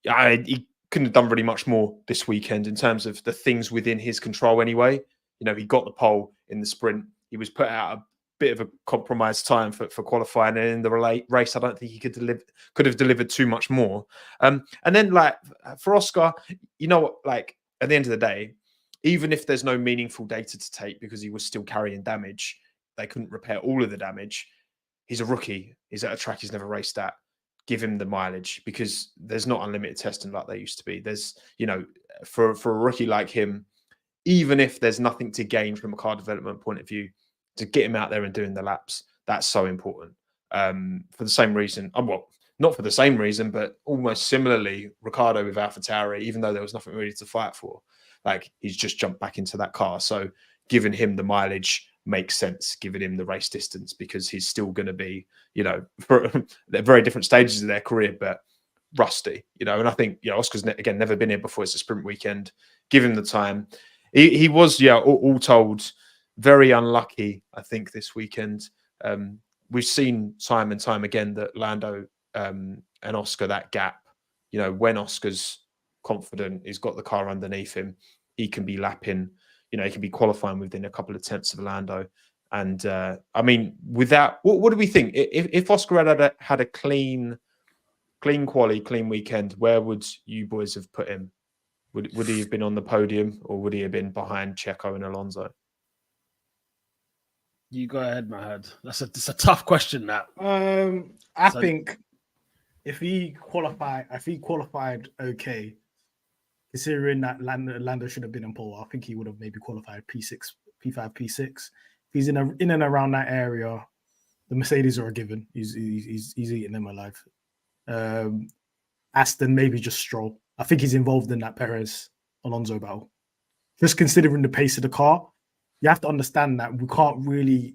S3: he couldn't have done really much more this weekend in terms of the things within his control anyway. You know, he got the pole in the sprint. He was put out a bit of a compromised time for qualifying, and in the race, I don't think he could have delivered too much more. And then, like, for Oscar, you know what? Like, at the end of the day, even if there's no meaningful data to take because he was still carrying damage, they couldn't repair all of the damage. He's a rookie. He's at a track he's never raced at. Give him the mileage, because there's not unlimited testing like there used to be. There's, you know, for a rookie like him, even if there's nothing to gain from a car development point of view, to get him out there and doing the laps, that's so important. For the same reason, well, not for the same reason, but almost similarly, Ricciardo with AlphaTauri, even though there was nothing really to fight for, like, he's just jumped back into that car. So giving him the mileage makes sense, giving him the race distance, because he's still going to be, you know, for they're very different stages of their career, but rusty, you know. And I think, you know, Oscar's again never been here before. It's a sprint weekend. Give him the time. He was, yeah, all told, very unlucky, I think, this weekend. We've seen time and time again that Lando and Oscar, that gap, you know, when Oscar's confident, he's got the car underneath him, he can be lapping, you know, he can be qualifying within a couple of tenths of Lando. And I mean, without, what do we think? If Oscar had a clean quali, clean weekend, where would you boys have put him? Would he have been on the podium, or would he have been behind Checo and Alonso?
S1: You go ahead, Mahad. It's a tough question, that.
S2: I think if he qualified okay, considering that Lando should have been in pole, I think he would have maybe qualified P6, P5, P6. If he's in and around that area, the Mercedes are a given. He's eating them alive. Aston, maybe just Stroll. I think he's involved in that Perez Alonso battle. Just considering the pace of the car, you have to understand that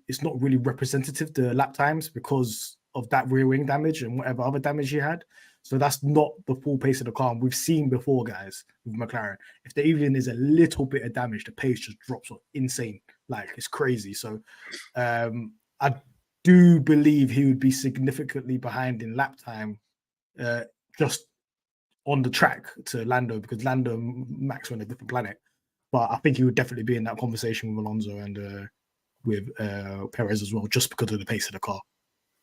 S2: it's not really representative to lap times because of that rear wing damage and whatever other damage he had. So that's not the full pace of the car. And we've seen before, guys, with McLaren, if there even is a little bit of damage, the pace just drops insane. Like, it's crazy. So I do believe he would be significantly behind in lap time just on the track to Lando, because Lando and Max are on a different planet. But I think he would definitely be in that conversation with Alonso and with Perez as well, just because of the pace of the car.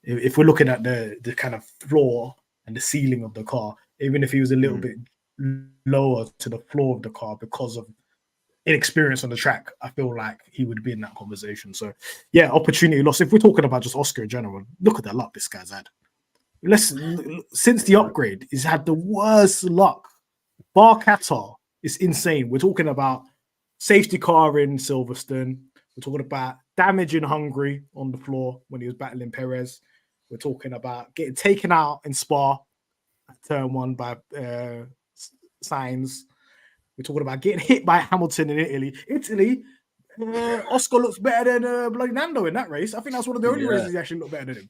S2: If we're looking at the kind of floor and the ceiling of the car, even if he was a little bit lower to the floor of the car because of inexperience on the track, I feel like he would be in that conversation. So, yeah, opportunity loss. If we're talking about just Oscar in general, look at the luck this guy's had. Since the upgrade, he's had the worst luck. Bar Qatar is insane. We're talking about safety car in Silverstone. We're talking about damage in Hungary on the floor when he was battling Perez. We're talking about getting taken out in Spa at turn 1 by Sainz. We're talking about getting hit by Hamilton in Italy. Oscar looks better than bloody Nando in that race. I think that's one of the only races he actually looked better than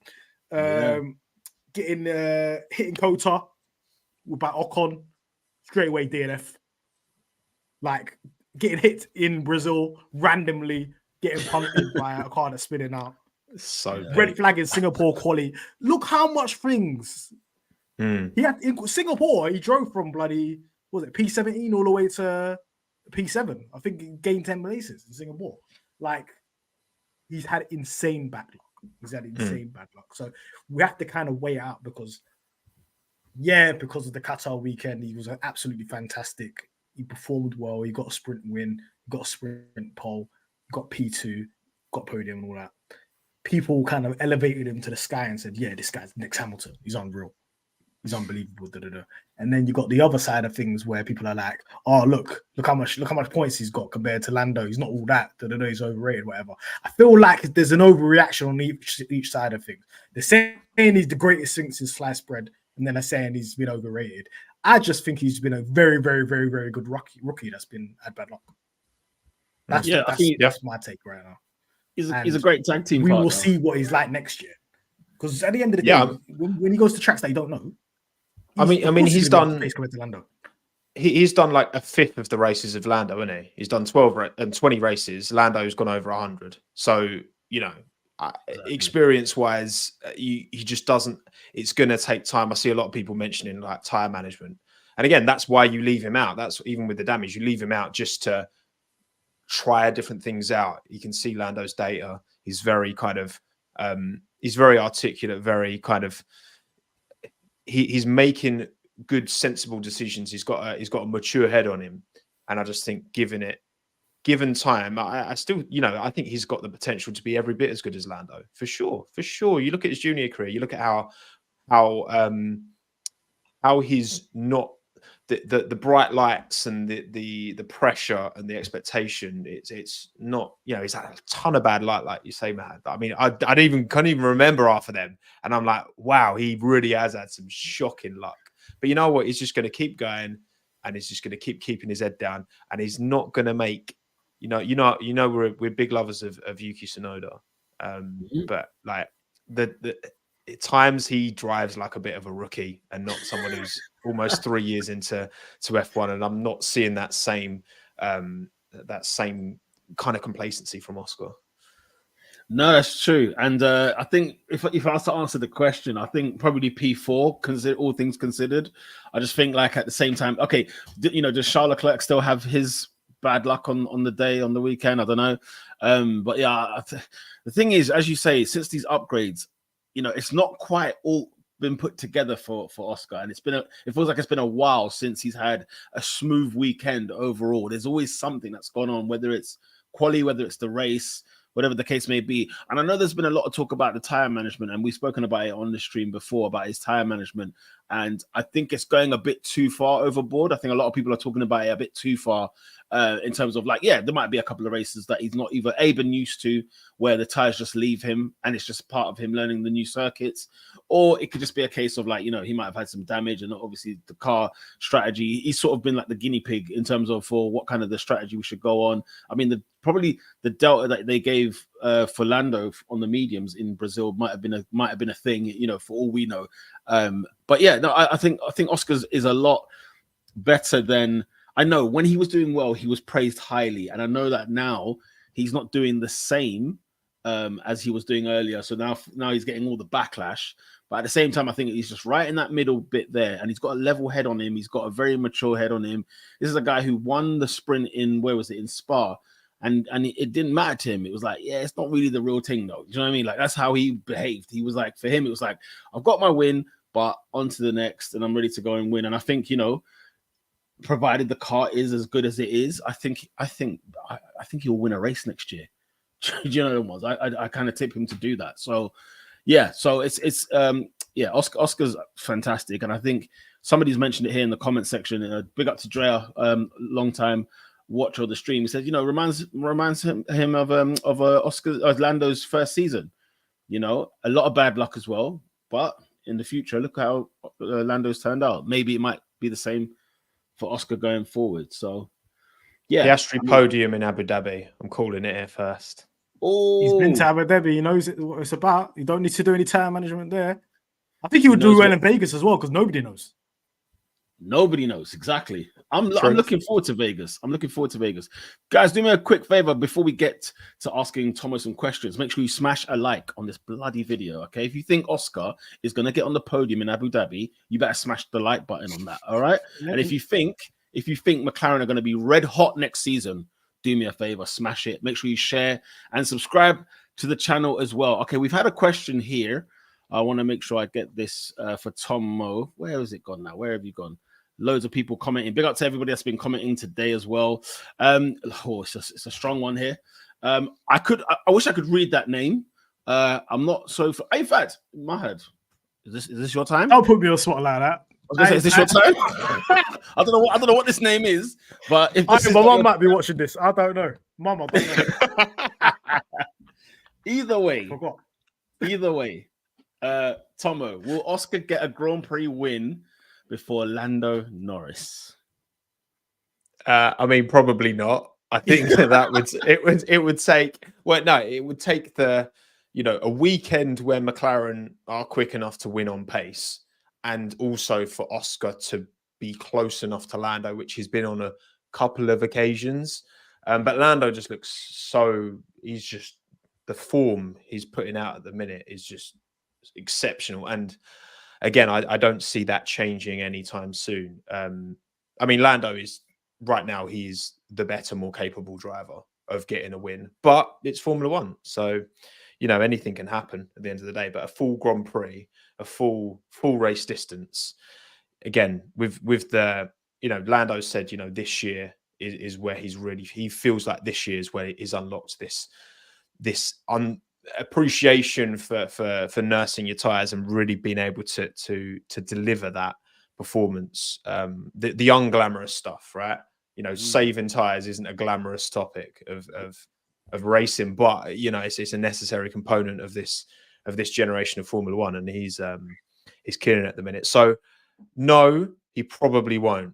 S2: him. Getting hitting Kota by Ocon, straight away DNF. Like, getting hit in Brazil randomly getting punked by a car that's spinning out.
S3: So
S2: Red flag in Singapore quali. Look how much things he had in Singapore. He drove from bloody, what was it, P17 all the way to P7. I think he gained 10 places in Singapore. Like, he's had insane bad luck. Bad luck. So we have to kind of weigh it out because of the Qatar weekend, he was absolutely fantastic. He performed well. He got a sprint win, got a sprint pole, got P2, got podium and all that. People kind of elevated him to the sky and said, yeah, this guy's Nick Hamilton. He's unreal. He's unbelievable. And then you got the other side of things where people are like, oh, look how much points he's got compared to Lando. He's not all that. He's overrated, whatever. I feel like there's an overreaction on each side of things. They're saying he's the greatest since sliced bread, and then they're saying he's been overrated. I just think he's been a very, very, very, very good rookie that's been had bad luck. That's my take right now.
S1: He's a great tag team
S2: We
S1: partner.
S2: will see what he's like next year. Because at the end of the day, when he goes to tracks that you don't know, he's done
S3: like a fifth of the races of Lando, isn't he? He's done 12 and 20 races. Lando's gone over 100. So, experience-wise, he just doesn't. It's going to take time. I see a lot of people mentioning like tire management, and again, that's why you leave him out. That's even with the damage, you leave him out just to try different things out. You can see Lando's data. He's very kind of, he's very articulate, very kind of. He's making good, sensible decisions. He's got a mature head on him, and I just think given time, I still, I think he's got the potential to be every bit as good as Lando, for sure. You look at his junior career, you look at how he's not the bright lights and the pressure and the expectation. It's not, he's had a ton of bad luck, like you say, Mahad. I mean, I can't even remember half of them, and I'm like, wow, he really has had some shocking luck. But you know what? He's just going to keep going, and he's just going to keep keeping his head down, and he's not going to make. We're big lovers of Yuki Tsunoda, but like at times he drives like a bit of a rookie and not someone who's almost 3 years into F1, and I'm not seeing that same kind of complacency from Oscar.
S1: No, that's true. And I think if I was to answer the question, I think probably P4, all things considered. I just think like at the same time, okay, does Charles Leclerc still have his bad luck on the day, on the weekend? I don't know. But yeah, the thing is, as you say, since these upgrades, it's not quite all been put together for Oscar, and it feels like it's been a while since he's had a smooth weekend overall. There's always something that's gone on, whether it's quali, whether it's the race, whatever the case may be. And I know there's been a lot of talk about the tire management, and we've spoken about it on the stream before about his tire management. And I think it's going a bit too far overboard. I think a lot of people are talking about it a bit too far in terms of like, there might be a couple of races that he's not either been used to, where the tires just leave him and it's just part of him learning the new circuits, or it could just be a case of like, he might have had some damage, and obviously the car strategy, he's sort of been like the guinea pig in terms of for what kind of the strategy we should go on. I mean, probably the delta that they gave for Lando on the mediums in Brazil might have been a thing, for all we know. But yeah, no, I think Oscar's is a lot better than. I know when he was doing well, he was praised highly, and I know that now he's not doing the same as he was doing earlier. So now he's getting all the backlash. But at the same time, I think he's just right in that middle bit there, and he's got a level head on him. He's got a very mature head on him. This is a guy who won the sprint in in Spa, and it didn't matter to him. It was like, it's not really the real thing, though. Do you know what I mean? Like that's how he behaved. He was like, for him, it was like, I've got my win, but on to the next, and I'm ready to go and win. And I think provided the car is as good as it is, I think he'll win a race next year. Do you know what it was? I kind of tip him to do that. So yeah, so it's Oscar's fantastic, and I think somebody's mentioned it here in the comment section. Big up to Drea, long time watcher of the stream. He said, reminds him of Lando's first season. A lot of bad luck as well, but in the future, look how Lando's turned out. Maybe it might be the same for Oscar going forward. So yeah,
S3: Piastri podium in Abu Dhabi. I'm calling it here first.
S2: Oh, he's been to Abu Dhabi. He knows what it's about. You don't need to do any tire management there. I think he would do well in Vegas as well, because nobody knows.
S1: Nobody knows exactly. I'm
S3: True.
S1: looking forward to Vegas. Guys, do me a quick favor before we get to asking Tommo some questions. Make sure you smash a like on this bloody video, okay? If you think Oscar is going to get on the podium in Abu Dhabi, you better smash the like button on that, all right? And if you think McLaren are going to be red hot next season, do me a favor, smash it. Make sure you share and subscribe to the channel as well. Okay, we've had a question here. I want to make sure I get this for Tommo. Where has it gone now? Where have you gone? Loads of people commenting. Big up to everybody that's been commenting today as well. It's a strong one here. I wish I could read that name. I'm not so. In fact, Mahad, is this your time?
S2: Don't put me on the spot like that.
S1: I was gonna say, is this your time? I don't know what this name is, but if
S2: my mum might be watching this, I don't know. Mum, I don't know.
S1: Either way, Tommo, will Oscar get a Grand Prix win before Lando Norris?
S3: I mean, probably not. I think it would take. Well, no, it would take a weekend where McLaren are quick enough to win on pace, and also for Oscar to be close enough to Lando, which he's been on a couple of occasions. But Lando just looks so. He's just the form he's putting out at the minute is just exceptional, and again, I don't see that changing anytime soon. I mean, Lando is right now, he's the better, more capable driver of getting a win, but it's Formula One, so anything can happen at the end of the day. But a full Grand Prix, a full race distance, again, with the Lando said this year is where he feels like this year is where he's unlocked this appreciation for nursing your tires and really being able to deliver that performance, the unglamorous stuff, right? Saving tires isn't a glamorous topic of racing, but it's a necessary component of this generation of Formula One, and he's killing it at the minute. So no, he probably won't,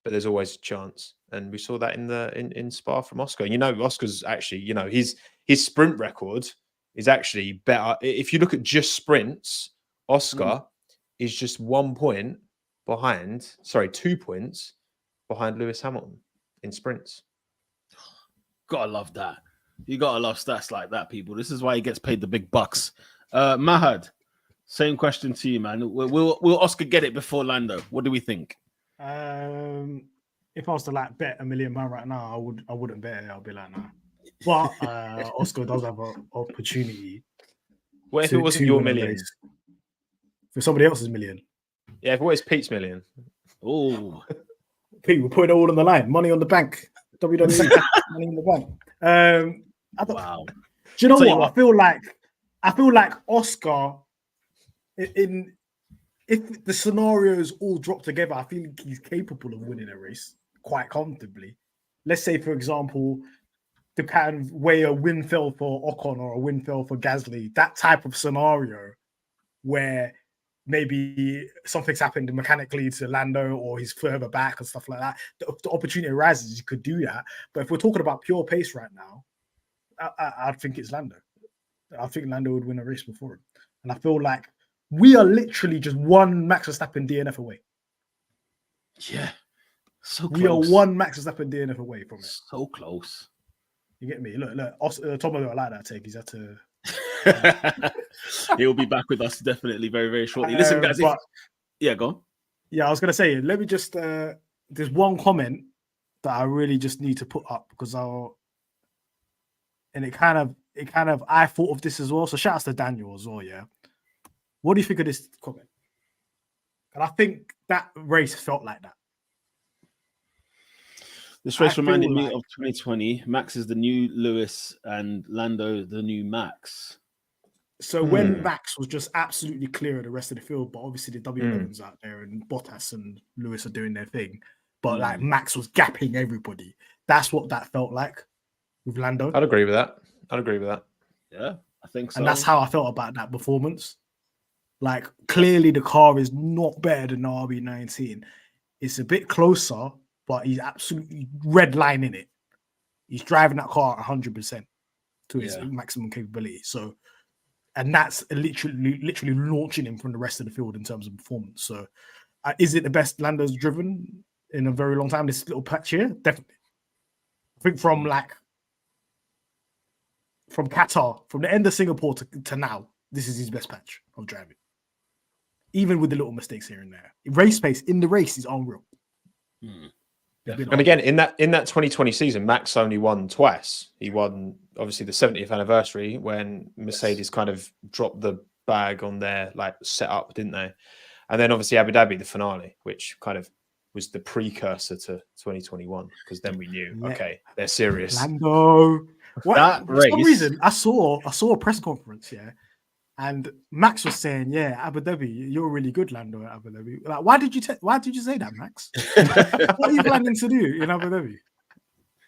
S3: but there's always a chance, and we saw that in Spa from Oscar. Oscar's actually his sprint record is actually better. If you look at just sprints, Oscar is just 2 points behind Lewis Hamilton in sprints.
S1: Gotta love that. You gotta love stats like that, people. This is why he gets paid the big bucks. Mahad, same question to you, man. Will Oscar get it before Lando? What do we think?
S2: If I was to bet £1 million right now, I wouldn't bet it. I'll be like, nah. But Oscar does have an opportunity.
S3: What if it wasn't your million?
S2: For somebody else's million?
S3: Yeah, if it was Pete's million.
S1: Oh,
S2: Pete, we're putting it all on the line. Money on the bank. WWE. Money in the bank.
S1: Wow.
S2: Do you know what? I feel like Oscar, if the scenarios all drop together, I feel like he's capable of winning a race quite comfortably. Let's say, for example, the kind of way a win fell for Ocon or a win fell for Gasly, that type of scenario where maybe something's happened mechanically to Lando or he's further back and stuff like that. The opportunity arises, you could do that. But if we're talking about pure pace right now, I think it's Lando. I think Lando would win a race before him. And I feel like we are literally just one Max Verstappen DNF away.
S1: Yeah. So close.
S2: We are one Max Verstappen DNF away from it.
S1: So close.
S2: You get me? Look, Tommo don't like that take. He's had to...
S1: He'll be back with us definitely very, very shortly. Listen, guys. Go on.
S2: Yeah, I was going to say, let me just... there's one comment that I really just need to put up because I thought of this as well. So shout out to Daniel as well, yeah. What do you think of this comment? And I think that race felt like that.
S1: This race reminded me of 2020. Max is the new Lewis and Lando the new Max.
S2: So when Max was just absolutely clear of the rest of the field, but obviously the W11's out there and Bottas and Lewis are doing their thing, but like Max was gapping everybody. That's what that felt like with Lando.
S3: I'd agree with that.
S1: Yeah, I think so.
S2: And that's how I felt about that performance. Like, clearly the car is not better than the RB19. It's a bit closer, but he's absolutely redlining it. He's driving that car 100% to his maximum capability. So, and that's literally launching him from the rest of the field in terms of performance. So, Is it the best Lando's driven in a very long time? This little patch here, definitely. I think from Qatar, from the end of Singapore to now, this is his best patch of driving. Even with the little mistakes here and there, race pace in the race is unreal.
S3: And again, in that 2020 season, Max only won twice. He won obviously the 70th anniversary when Mercedes kind of dropped the bag on their setup, didn't they? And then obviously Abu Dhabi, the finale, which kind of was the precursor to 2021, because then we knew, okay, they're serious.
S2: Lando,
S1: That
S2: for some reason, I saw a press conference, and Max was saying, Abu Dhabi, you're really good, Lando, at Abu Dhabi. Like, why did you say that, Max? What are you planning to do in Abu Dhabi?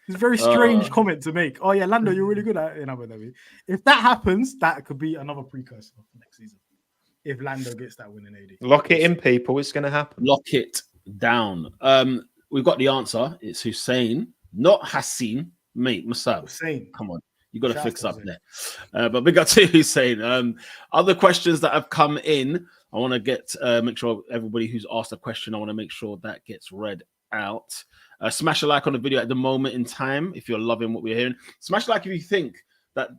S2: It's a very strange comment to make. Oh yeah, Lando, you're really good in Abu Dhabi. If that happens, that could be another precursor for next season. If Lando gets that win in AD.
S3: Lock it in, people. It's going to happen.
S1: Lock it down. We've got the answer. It's Hussein, not Hassin. Mate, Musab.
S2: Hussein.
S1: Come on. You got to fix up there. But big up to Hussein. Other questions that have come in. I want to make sure everybody who's asked a question, I want to make sure that gets read out. Smash a like on the video at the moment in time if you're loving what we're hearing. Smash a like if you think that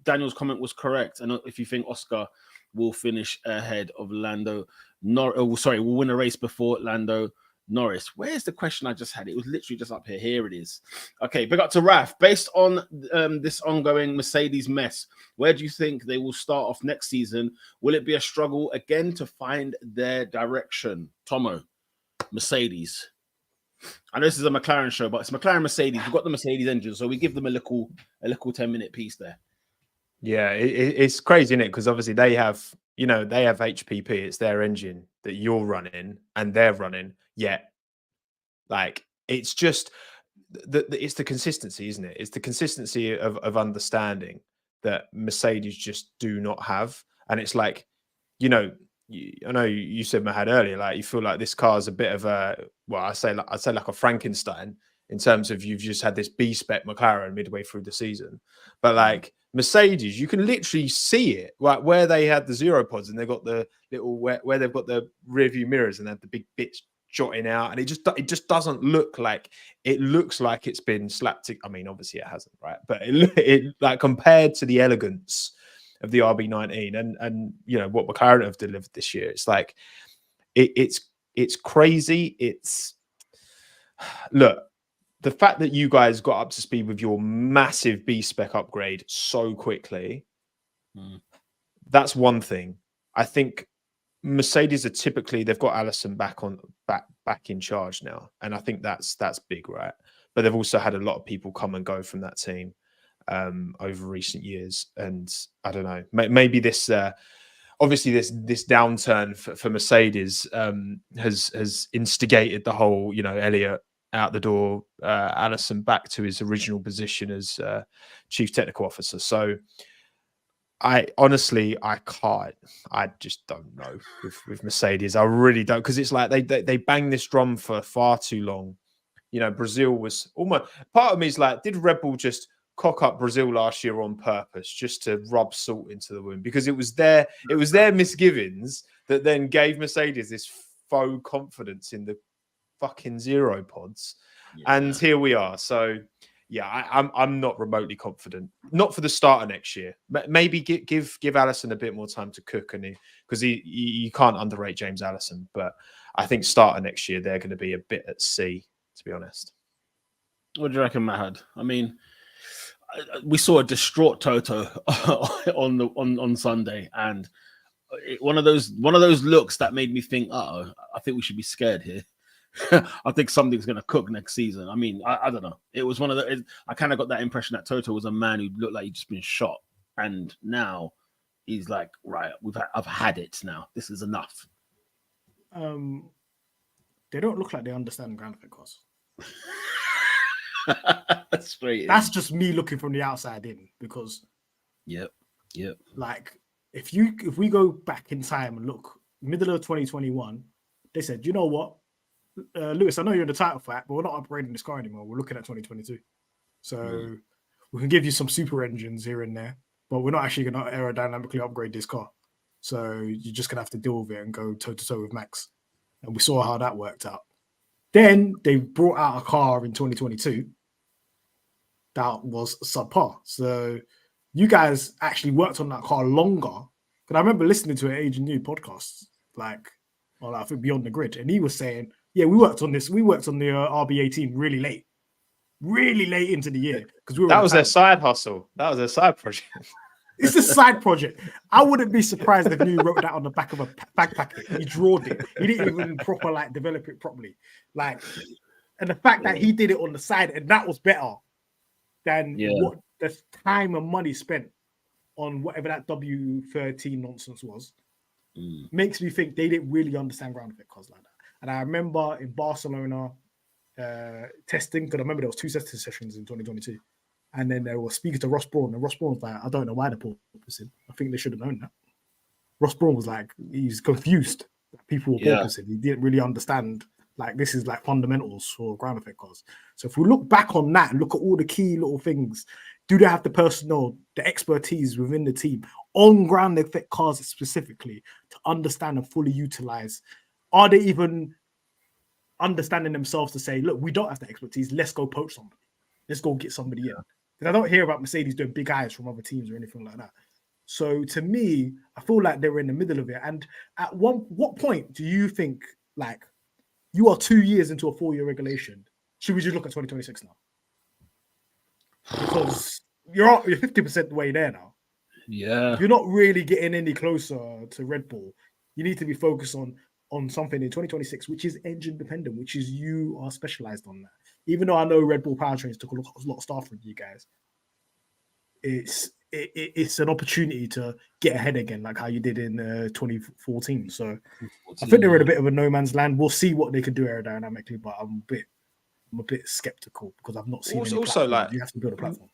S1: Daniel's comment was correct, and if you think Oscar will finish ahead of Lando will win a race before Lando Norris. Where's the question I just had? It was literally just up here. Here it is. Okay, big up to Raf. Based on this ongoing Mercedes mess, where do you think they will start off next season? Will it be a struggle again to find their direction? Tommo, Mercedes. I know this is a McLaren show, but it's McLaren Mercedes. We've got the Mercedes engine, so we give them a little 10-minute piece there.
S3: Yeah, it's crazy, isn't it? Because obviously they have HPP. It's their engine that you're running and they're running. Yet, it's just it's the consistency, isn't it? It's the consistency of understanding that Mercedes just do not have. And it's like, I know you said, Mahad, earlier, you feel like this car is a bit of I'd say like a Frankenstein in terms of you've just had this B-spec McLaren midway through the season. But Mercedes, you can literally see it, where they had the zero pods and they've got the little where they've got the rear view mirrors and they have the big bits jotting out, and it just doesn't look like it looks like it's been slapped. I mean, obviously it hasn't, right? But it compared to the elegance of the RB19 and what McLaren have delivered this year, it's like it's crazy. Look, the fact that you guys got up to speed with your massive B-spec upgrade so quickly, that's one thing. I think Mercedes are typically, they've got Allison back in charge now, and I think that's big, right? But they've also had a lot of people come and go from that team over recent years, and I don't know, maybe this obviously this downturn for Mercedes has instigated the whole, Elliott out the door, Allison back to his original position as chief technical officer. So I just don't know with Mercedes. I really don't, because it's like they bang this drum for far too long. Brazil was almost, part of me is like, did Red Bull just cock up Brazil last year on purpose just to rub salt into the wound? Because it was their misgivings that then gave Mercedes this faux confidence in the fucking zero pods, and here we are. So I'm not remotely confident. Not for the start of next year. Maybe give Allison a bit more time to cook, and because you can't underrate James Allison. But I think start of next year they're going to be a bit at sea, to be honest.
S1: What do you reckon, Mahad? I mean, we saw a distraught Toto on Sunday, and one of those looks that made me think, I think we should be scared here. I think something's going to cook next season. I mean, I don't know. It was one of the. I kind of got that impression that Toto was a man who looked like he'd just been shot, and now he's like, right, I've had it now. This is enough.
S2: They don't look like they understand ground effect cars.
S1: That's
S2: just me looking from the outside in, because
S1: yep.
S2: Like if we go back in time and look middle of 2021, they said, you know what, Lewis, I know you're in the title fight, but we're not upgrading this car anymore. We're looking at 2022. So we can give you some super engines here and there, but we're not actually going to aerodynamically upgrade this car. So you're just going to have to deal with it and go toe-to-toe with Max. and we saw how that worked out. Then they brought out a car in 2022 that was subpar. So you guys actually worked on that car longer. Because I remember listening to an Age New podcast, I think Beyond the Grid, and he was saying, "Yeah, we worked on this. We worked on the RB18 really late into the year because
S3: that was their side hustle. That was their side project."
S2: It's a side project. I wouldn't be surprised if you wrote that on the back of a bag packet. He drawed it. He didn't even develop it properly. And the fact that he did it on the side and that was better than what the time and money spent on whatever that W13 nonsense was, makes me think they didn't really understand ground effect cars like that. And I remember in Barcelona testing, because I remember there was 2 testing sessions in 2022. And then they were speaking to Ross Brawn, and Ross Brawn was like, I don't know why they're porpoising. I think they should have known that. Ross Brawn was like, he's confused that people were porpoising. He didn't really understand, this is fundamentals for ground effect cars. So if we look back on that and look at all the key little things, do they have the personnel, the expertise within the team on ground effect cars specifically to understand and fully utilize? Are they even understanding themselves to say, look, we don't have the expertise, let's go poach somebody. Let's go get somebody in. Because I don't hear about Mercedes doing big eyes from other teams or anything like that. So to me, I feel like they're in the middle of it. And at what point do you think, you are 2 years into a 4-year regulation? Should we just look at 2026 now? Because you're 50% the way there now.
S1: Yeah.
S2: You're not really getting any closer to Red Bull. You need to be focused on something in 2026, which is engine dependent, which is you are specialized on that. Even though I know Red Bull Powertrains took a lot of staff from you guys, it's an opportunity to get ahead again, like how you did in 2014. So I think they're in a bit of a no man's land. We'll see what they can do aerodynamically, but I'm a bit skeptical because I've not seen. Also, you have to build a platform.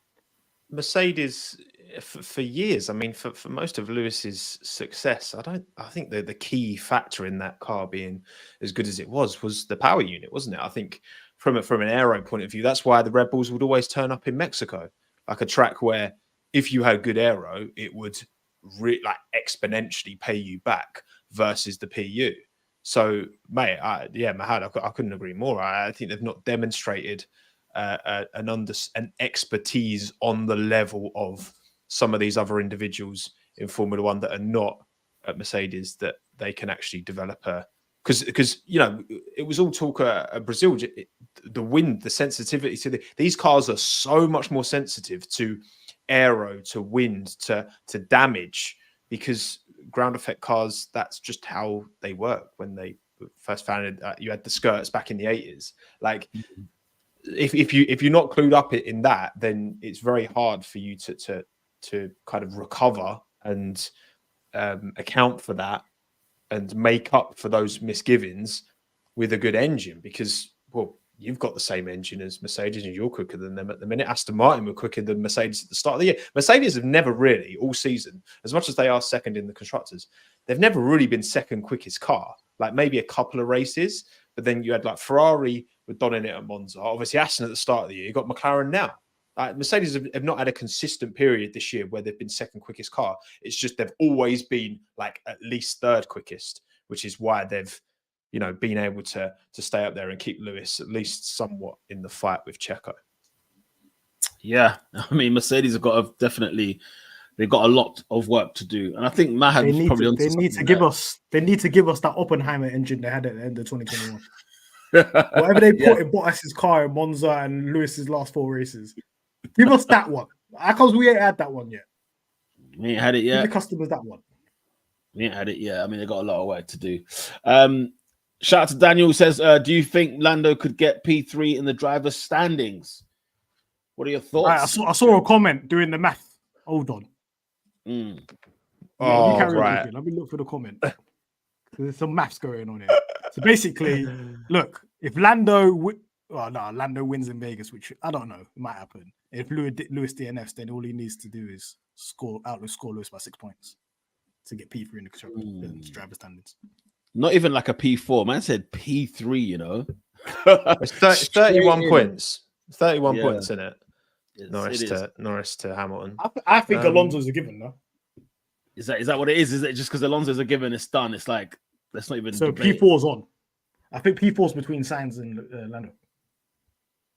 S3: Mercedes for years. I mean, for most of Lewis's success, I think the key factor in that car being as good as it was the power unit, wasn't it? I think from an aero point of view, that's why the Red Bulls would always turn up in Mexico, like a track where if you had good aero, it would exponentially pay you back versus the PU. So, mate, Mahad, I couldn't agree more. I think they've not demonstrated an expertise on the level of some of these other individuals in Formula One that are not at Mercedes, that they can actually develop because it was all talk at Brazil, the wind, the sensitivity to these cars are so much more sensitive to aero, to wind, to damage, because ground effect cars, that's just how they work. When they first founded, you had the skirts back in the 80s. If you're not clued up in that, then it's very hard for you to kind of recover and account for that and make up for those misgivings with a good engine, because you've got the same engine as Mercedes and you're quicker than them at the minute. Aston Martin were quicker than Mercedes at the start of the year. Mercedes have never really, all season, as much as they are second in the constructors, they've never really been second quickest car. Maybe a couple of races, but then you had Ferrari with donning it at Monza. Obviously, Aston at the start of the year. You got McLaren now. Mercedes have not had a consistent period this year where they've been second quickest car. It's just they've always been at least third quickest, which is why they've been able to stay up there and keep Lewis at least somewhat in the fight with Checo.
S1: Yeah, I mean, Mercedes have got they've got a lot of work to do, and I think Mahad was probably
S2: they need to give us that Oppenheimer engine they had at the end of 2021. Whatever they put in Bottas's car in Monza and Lewis's last 4 races, give us that one. How come we ain't had that one yet?
S1: We ain't had it yet.
S2: Give the customers that one.
S1: We ain't had it yet. I mean, they got a lot of work to do. Shout out to Daniel, who says, do you think Lando could get P3 in the driver's standings? What are your thoughts?
S2: Right, I saw a comment doing the math. Hold on.
S3: You carry
S2: on. Let me look for the comment. There's some maths going on here. So basically, look, if Lando wins in Vegas, which I don't know, it might happen. If Lewis DNFs, then all he needs to do is score Lewis by 6 points to get P3 in the driver standards.
S3: Not even like a P4. Man said P3, It's 31 points. 31 points in it. Yes, Norris to Hamilton.
S2: I think Alonso's a given, though.
S1: Is that what it is? Is it just because Alonso's a given, it's done? It's like, let's not even
S2: So
S1: debate.
S2: P4's on. I think P4's between Sainz and Lando.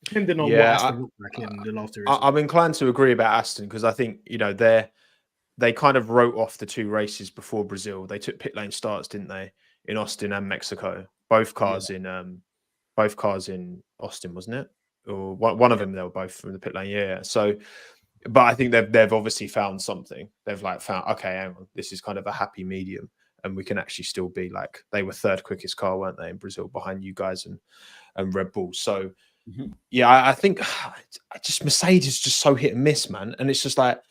S2: Depending on what
S3: Yeah,
S2: Aston looked like in the last 2 races.
S3: I'm inclined to agree about Aston because I think they kind of wrote off the 2 races before Brazil. They took pit lane starts, didn't they, in Austin and Mexico? Both cars in Austin, wasn't it? Or one of them, they were both from the pit lane. Yeah. So, but I think they've obviously found something. They've like found, okay, hang on, this is kind of a happy medium, and we can actually still be like, they were 3rd quickest car, weren't they, in Brazil, behind you guys and Red Bull. So yeah, I think Mercedes is just so hit and miss, man. And it's just like,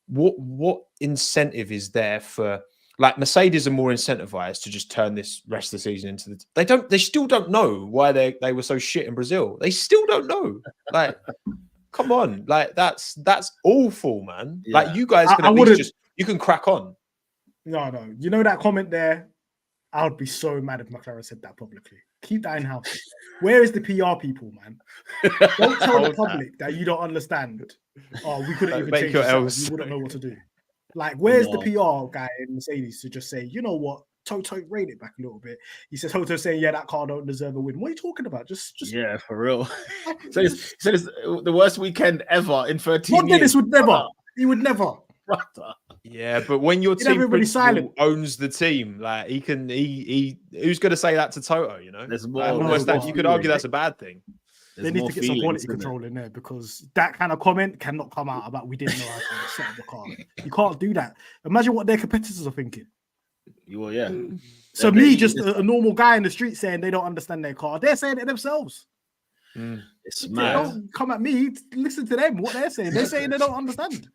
S3: what incentive is there for, like, Mercedes are more incentivized to just turn this rest of the season into they still don't know why they were so shit in Brazil. They still don't know. Like, come on, like that's awful, man. Yeah. Like, you guys can at least just, you can crack on.
S2: No, you know that comment there, I would be so mad if McLaren said that publicly. Keep that in house. Where is the PR people, man? Don't tell the public that you don't understand. Oh, we couldn't even change it. We wouldn't know what to do. Like, where's the PR guy in Mercedes to just say, you know what, Toto, rein it back a little bit. He says, Toto saying, yeah, that car don't deserve a win. What are you talking about? Just
S1: yeah, for real. So it's the worst weekend ever in 13 years.
S2: Dennis would never. He would never.
S3: Yeah, but when your team principal owns the team, like, he who's going to say that to Toto? You know,
S1: there's more.
S3: You could argue that's a bad thing.
S2: They need to get some quality control in there, because that kind of comment cannot come out about we didn't know how to set up the car. You can't do that. Imagine what their competitors are thinking.
S1: Well, yeah.
S2: So me, just a normal guy in the street saying they don't understand their car, they're saying it themselves.
S1: It's mad.
S2: Don't come at me. Listen to them. What they're saying. They're saying they don't understand.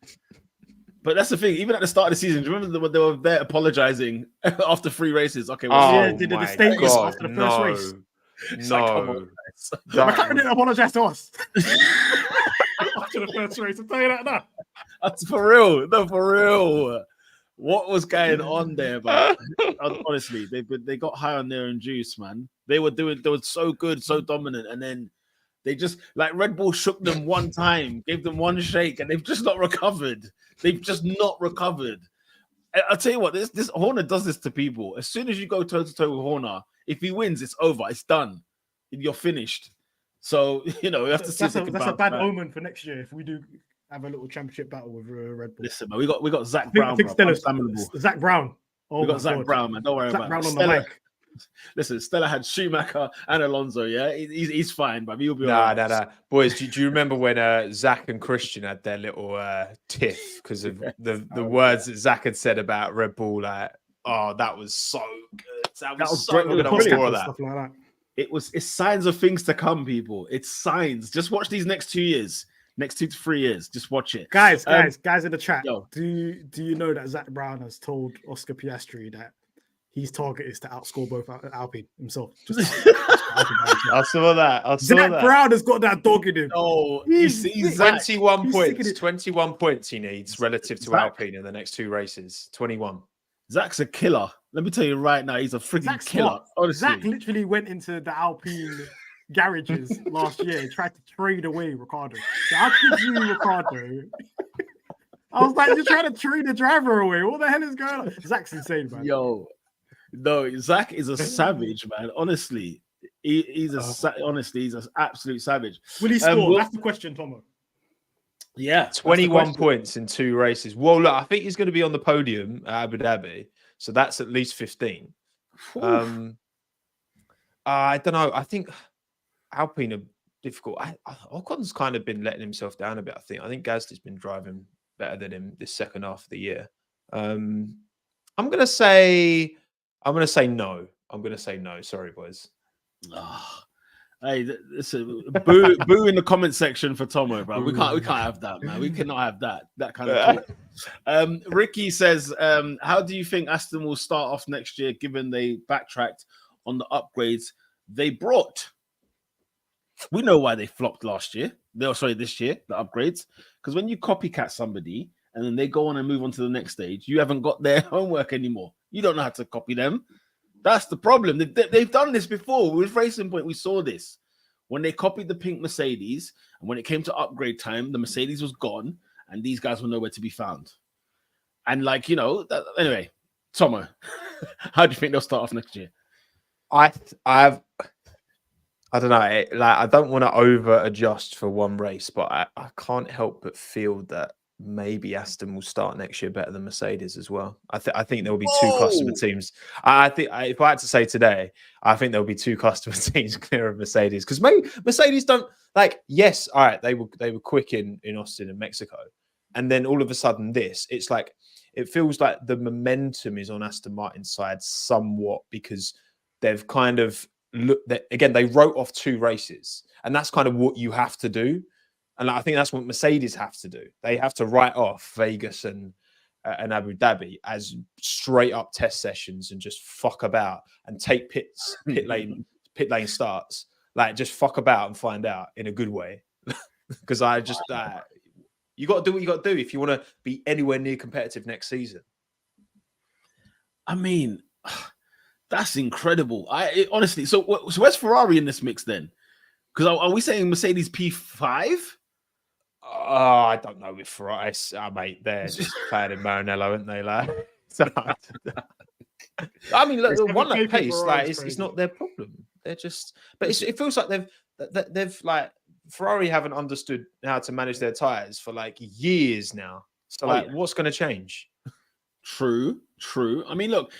S1: But that's the thing. Even at the start of the season, do you remember when they were there apologizing after 3 races? Okay,
S2: well, they did the statement after the first race.
S3: No,
S2: McLaren didn't apologize to us after the first race. I'll tell you that now.
S1: That's for real. No, for real. What was going on there, man? Honestly, they got high on their own juice, man. They were so good, so dominant, and then they just, like, Red Bull shook them one time, gave them one shake, and they've just not recovered. They've just not recovered. I'll tell you what, this Horner does this to people. As soon as you go toe to toe with Horner, if he wins, it's over. It's done. You're finished. So, you know, we have to see.
S2: That's a bad omen for next year if we do have a little championship battle with Red Bull.
S1: Listen, man, we got Zach Brown.
S2: Zach Brown.
S1: Oh, we got Zach Brown, man. Don't worry about
S2: Brown
S1: it.
S2: On the mic.
S1: Listen, Stella had Schumacher and Alonso. Yeah, he's fine, but he'll be
S3: all right. Nah. Boys, do you remember when Zach and Christian had their little tiff because of the words that Zach had said about Red Bull? Like, oh, that was so good. That was so good. More of that.
S2: Stuff like that.
S1: It's signs of things to come, people. It's signs. Just watch these next 2 years. Next 2 to 3 years, just watch it.
S2: Guys in the chat. Do you know that Zach Brown has told Oscar Piastri that his target is to outscore both Alpine himself?
S3: I saw that.
S2: Zach Brown has got that dog in him.
S1: Oh,
S3: he's 21 points. 21 points he needs relative to Alpine in the next 2 races. 21.
S1: Zach's a killer. Let me tell you right now, he's a freaking killer. Honestly.
S2: Zach literally went into the Alpine garages last year and tried to trade away Ricardo. So how could you, Ricardo? I was like, you're trying to trade the driver away. What the hell is going on? Zach's insane, man.
S1: Yo, no, Zach is a savage, man. Honestly, he's an absolute savage.
S2: Will he score? That's the question, Tommo.
S3: Yeah, 21 points in 2 races. Well, look, I think he's going to be on the podium at Abu Dhabi, so that's at least 15. I don't know. I think Alpine are difficult. Ocon's kind of been letting himself down a bit. I think Gasly's been driving better than him this second half of the year. I'm gonna say no. Sorry, boys.
S1: Hey, listen, boo in the comment section for Tommo, bro. We can't have that, man. We cannot have that kind of talk. Ricky says, how do you think Aston will start off next year, given they backtracked on the upgrades they brought? We know why they flopped this year, the upgrades. Because when you copycat somebody and then they go on and move on to the next stage, you haven't got their homework anymore. You don't know how to copy them. That's the problem. They've done this before. With Racing Point, we saw this. When they copied the pink Mercedes, and when it came to upgrade time, the Mercedes was gone, and these guys were nowhere to be found. And anyway, Tommo, how do you think they'll start off next year?
S3: I have I don't know. Like, I don't want to over adjust for one race, but I can't help but feel that maybe Aston will start next year better than Mercedes as well. I think there will be two customer
S1: Whoa!
S3: teams. I think if I had to say today, I think there will be two customer teams clear of Mercedes, because maybe Mercedes don't like. Yes, all right, they were quick in Austin and Mexico, and then all of a sudden it's like it feels like the momentum is on Aston Martin's side somewhat, because they've kind of again, they wrote off 2 races, and that's kind of what you have to do. And I think that's what Mercedes have to do. They have to write off Vegas and Abu Dhabi as straight up test sessions and just fuck about and take pit lane starts, like just fuck about and find out in a good way. Because I just you got to do what you got to do if you want to be anywhere near competitive next season.
S1: I mean, that's incredible. Honestly, so where's Ferrari in this mix then? Because are we saying Mercedes P5?
S3: I don't know with Ferrari, mate. They're just playing in Maranello, aren't they? Like, so, I mean, look, one lap pace, like it's not their problem. They're just, but it feels like they've like Ferrari haven't understood how to manage their tires for like years now. So what's going to change?
S1: True. I mean, look,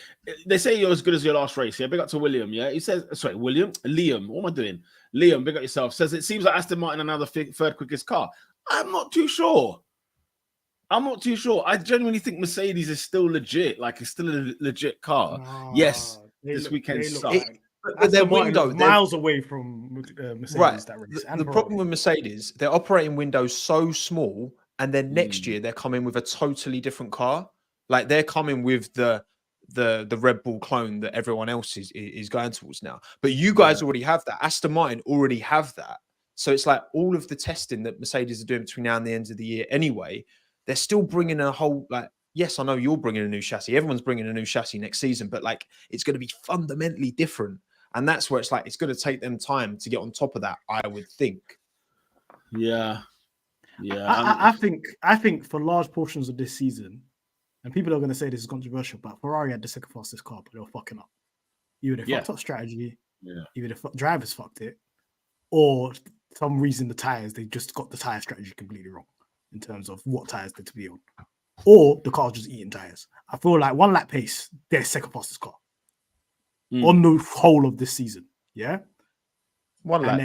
S1: they say you're as good as your last race. Yeah, big up to William. Yeah, he says, sorry, Liam. What am I doing? Liam, big up yourself. Says it seems like Aston Martin are now the third quickest car. I'm not too sure. I genuinely think Mercedes is still legit. Like, it's still a legit car. Yes, this weekend sucked.
S2: But their window miles away from Mercedes.
S3: Right.
S2: That race.
S3: The problem with Mercedes, their operating window is so small, and then next year they're coming with a totally different car. Like, they're coming with the Red Bull clone that everyone else is going towards now. But you guys already have that. Aston Martin already have that. So it's like all of the testing that Mercedes are doing between now and the end of the year anyway, they're still bringing a whole, like, yes, I know you're bringing a new chassis. Everyone's bringing a new chassis next season, but like, it's going to be fundamentally different. And that's where it's like, it's going to take them time to get on top of that, I would think.
S1: Yeah.
S2: I think for large portions of this season, and people are going to say this is controversial, but Ferrari had the second fastest car, but they were fucking up. Either they fucked up strategy, either the drivers fucked it, or some reason the tires, they just got the tire strategy completely wrong in terms of what tires they're to be on. Or the car's just eating tires. I feel like one lap pace, they're second fastest car on the whole of this season. Yeah.
S3: One lap,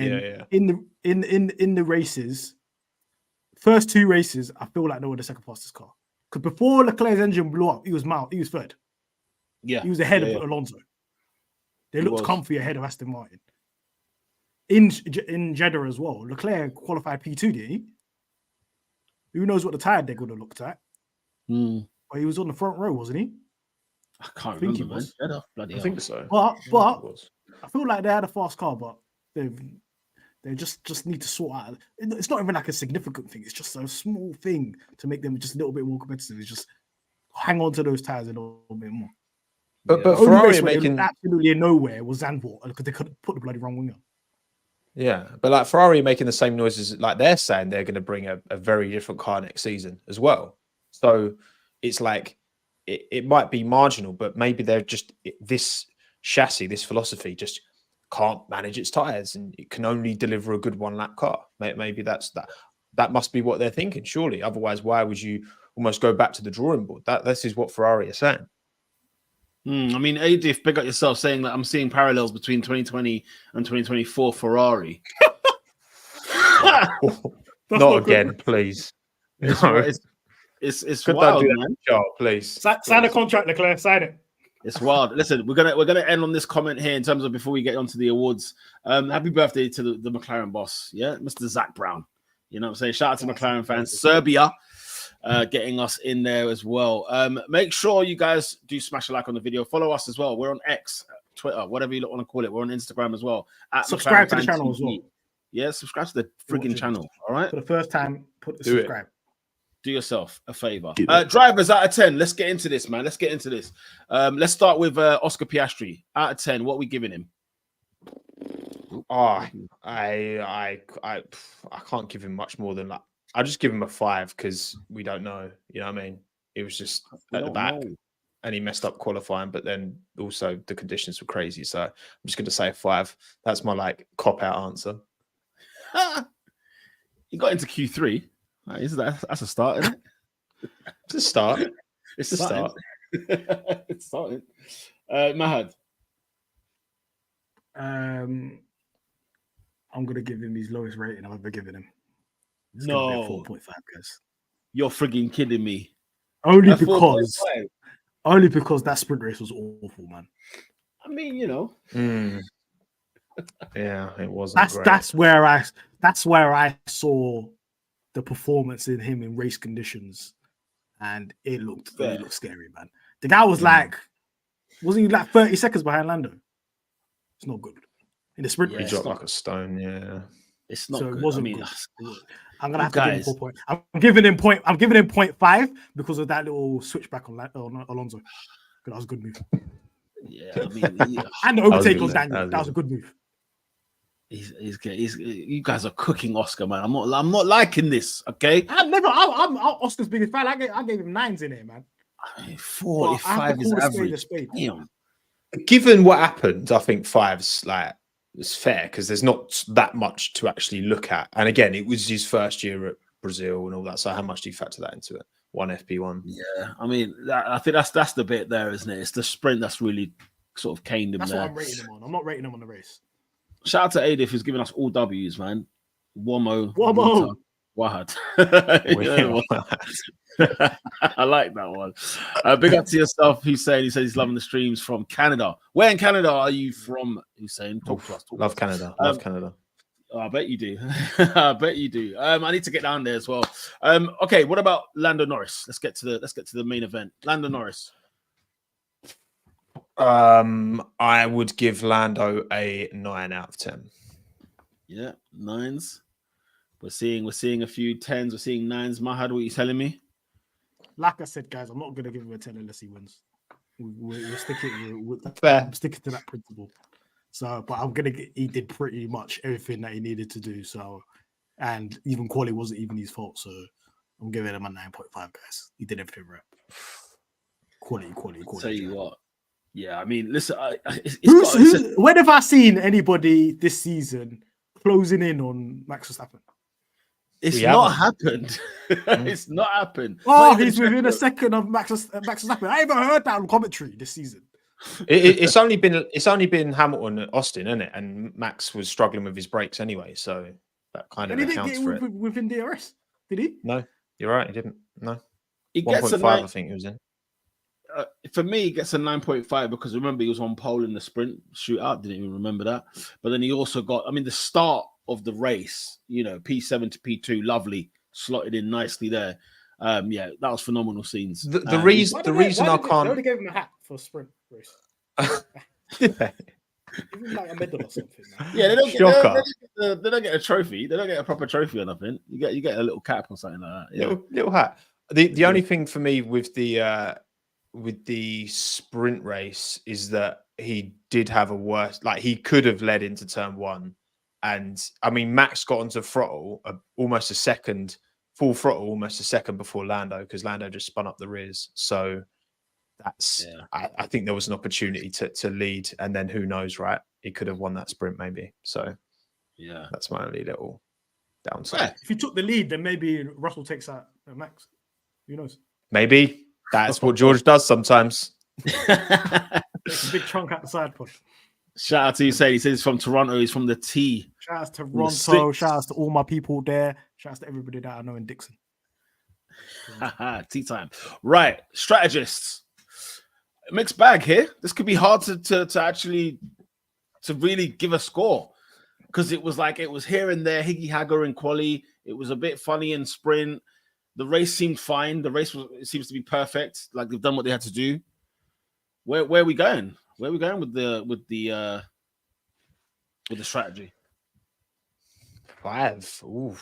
S2: In the races, first 2 races, I feel like they were the second fastest car. Because before Leclerc's engine blew up, he was third.
S1: Yeah.
S2: He was ahead of Alonso. They looked comfy ahead of Aston Martin. In Jeddah as well, Leclerc qualified P2, didn't he? Who knows what the tire they would have looked at? But he was on the front row, wasn't he?
S1: I can't remember, man.
S2: I think so. But I feel like they had a fast car, but they just need to sort out. It's not even like a significant thing. It's just a small thing to make them just a little bit more competitive. It's just hang on to those tires a little bit more.
S3: But Ferrari are making
S2: absolutely nowhere was Zandvoort because they couldn't put the bloody wrong wing on.
S3: Yeah, but like Ferrari are making the same noises, like they're saying they're going to bring a very different car next season as well. So it's like it might be marginal, but maybe they're just this chassis, this philosophy just can't manage its tires and it can only deliver a good one lap car. Maybe that must be what they're thinking, surely. Otherwise, why would you almost go back to the drawing board? This is what Ferrari are saying.
S1: I mean, Adif, big up yourself, saying that I'm seeing parallels between 2020 and 2024 Ferrari.
S3: Not again, please.
S1: It's wild, man.
S3: Please
S2: sign a contract, Leclerc. Sign it.
S1: It's wild. Listen, we're gonna end on this comment here in terms of before we get onto the awards. Happy birthday to the McLaren boss, yeah, Mr. Zach Brown. You know what I'm saying? Shout out to McLaren fans, Serbia, getting us in there as well. Make sure you guys do smash a like on the video. Follow us as well. We're on X, Twitter, whatever you want to call it. We're on Instagram as well.
S2: Subscribe to the channel as well.
S1: Yeah, subscribe to the frigging channel. All right.
S2: For the first time, subscribe.
S1: Do yourself a favor. Drivers out of 10. Let's get into this, man. Let's get into this. Let's start with Oscar Piastri. Out of 10, what are we giving him?
S3: Oh, I can't give him much more than that. I'll just give him a 5 because we don't know. You know what I mean? It was just at the back. and he messed up qualifying, but then also the conditions were crazy. So I'm just going to say 5. That's my like cop out answer.
S1: He got into Q3. That's a start, isn't it?
S3: It's a start.
S1: It's a start. It's starting. Mahad.
S2: I'm gonna give him his lowest rating I've ever given him. It's
S1: No,
S2: 4.5, guys.
S1: You're frigging kidding me.
S2: Only because that sprint race was awful, man.
S1: I mean, you know.
S3: Yeah, it wasn't.
S2: That's where I saw the performance in him in race conditions, and it looked scary, man. The guy was wasn't he like 30 seconds behind Lando? It's not good in the sprint race.
S3: He dropped like a stone. Yeah,
S1: it's not.
S2: So
S1: good.
S2: it wasn't
S1: good.
S2: I'm gonna have to give him 4 points. I'm giving him 0.5 because of that little switchback on Alonso. That was a good move.
S1: Yeah, I mean,
S2: and the overtake on Daniel. That was a good move.
S1: You guys are cooking Oscar, man. I'm not liking this. Okay,
S2: I'm Oscar's biggest fan. I gave him 9s in here, man.
S1: 45 is average.
S3: Given what happened, I think 5's like it's fair because there's not that much to actually look at. And again, it was his first year at Brazil and all that. So how much do you factor that into it? 1 FP1.
S1: Yeah, I mean, I think that's the bit there, isn't it? It's the sprint that's really sort of caned him.
S2: That's
S1: there.
S2: what I'm rating him on. I'm not rating him on the race.
S1: Shout out to Adif who's giving us all W's, man. Womo. Wahad. I like that one. Big up to yourself, Hussein. He says he's loving the streams from Canada. Where in Canada are you from, Hussein? Talk to us.
S3: Love Canada. Love Canada.
S1: I bet you do. I bet you do. I need to get down there as well. Okay, what about Lando Norris? Let's get to the main event. Lando Norris.
S3: I would give Lando a 9 out of 10.
S1: Yeah, 9s. We're seeing a few 10s. We're seeing 9s. Mahad, what are you telling me?
S2: Like I said, guys, I'm not going to give him a 10 unless he wins. We're sticking
S3: Fair.
S2: Sticking to that principle. So, but he did pretty much everything that he needed to do. So, and even quality wasn't even his fault. So, I'm giving him a 9.5, guys. He did everything right. Quality.
S1: Tell you what. Yeah, I mean, listen.
S2: When have I seen anybody this season closing in on Max Verstappen?
S1: It's not happened. It's not happened.
S2: Oh, he's within a second of Max Verstappen. I haven't heard that on commentary this season.
S3: It's only been Hamilton at Austin, isn't it? And Max was struggling with his brakes anyway, so that kind of accounts for it.
S2: Within DRS, did he?
S3: No, you're right. He didn't. No,
S1: he gets
S3: 1.5. I think he was in.
S1: For me, he gets a 9.5 because remember he was on pole in the sprint shootout. Didn't even remember that. But then he also got, I mean, the start of the race, you know, P7 to P2, lovely, slotted in nicely there. Yeah, that was phenomenal scenes.
S3: The reason I can't.
S2: They only gave him a hat for a sprint race.
S3: Did they?
S2: Give him like a medal or something. Man.
S1: Yeah, they don't get a trophy. They don't get a proper trophy or nothing. You get a little cap or something like that. Yeah.
S3: Little hat. The only thing for me with the sprint race is that he did have a worse, like he could have led into turn 1. And I mean, Max got onto throttle almost a second, full throttle, almost a second before Lando, because Lando just spun up the rears. So that's, I think there was an opportunity to lead. And then who knows, right? He could have won that sprint maybe. So yeah, that's my only little downside.
S2: Yeah. If he took the lead, then maybe Russell takes out Max. Who knows?
S3: Maybe. That's what George does sometimes.
S2: Takes a big chunk out the side push.
S1: Shout out to you, say he says he's from Toronto. He's from the T.
S2: Shout out to Toronto. Shout out to all my people there. Shout out to everybody that I know in Dixon.
S1: Tea time. Right, strategists. Mixed bag here. This could be hard to actually really give a score because it was here and there, higgy hagger in quali. It was a bit funny in sprint. The race seemed fine. The race seems to be perfect. Like they've done what they had to do. Where are we going? Where are we going with the strategy?
S3: 5. Ooh.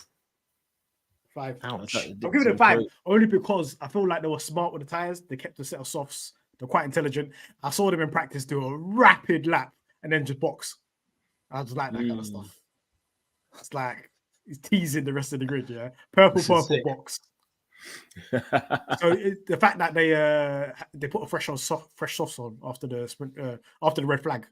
S2: 5.
S3: Ouch.
S2: I'm giving it 5 only because I feel like they were smart with the tires. They kept a set of softs. They're quite intelligent. I saw them in practice do a rapid lap and then just box. I just like that kind of stuff. It's like he's teasing the rest of the grid. Yeah, purple box. So the fact that they put a fresh softs on after the sprint, after the red flag,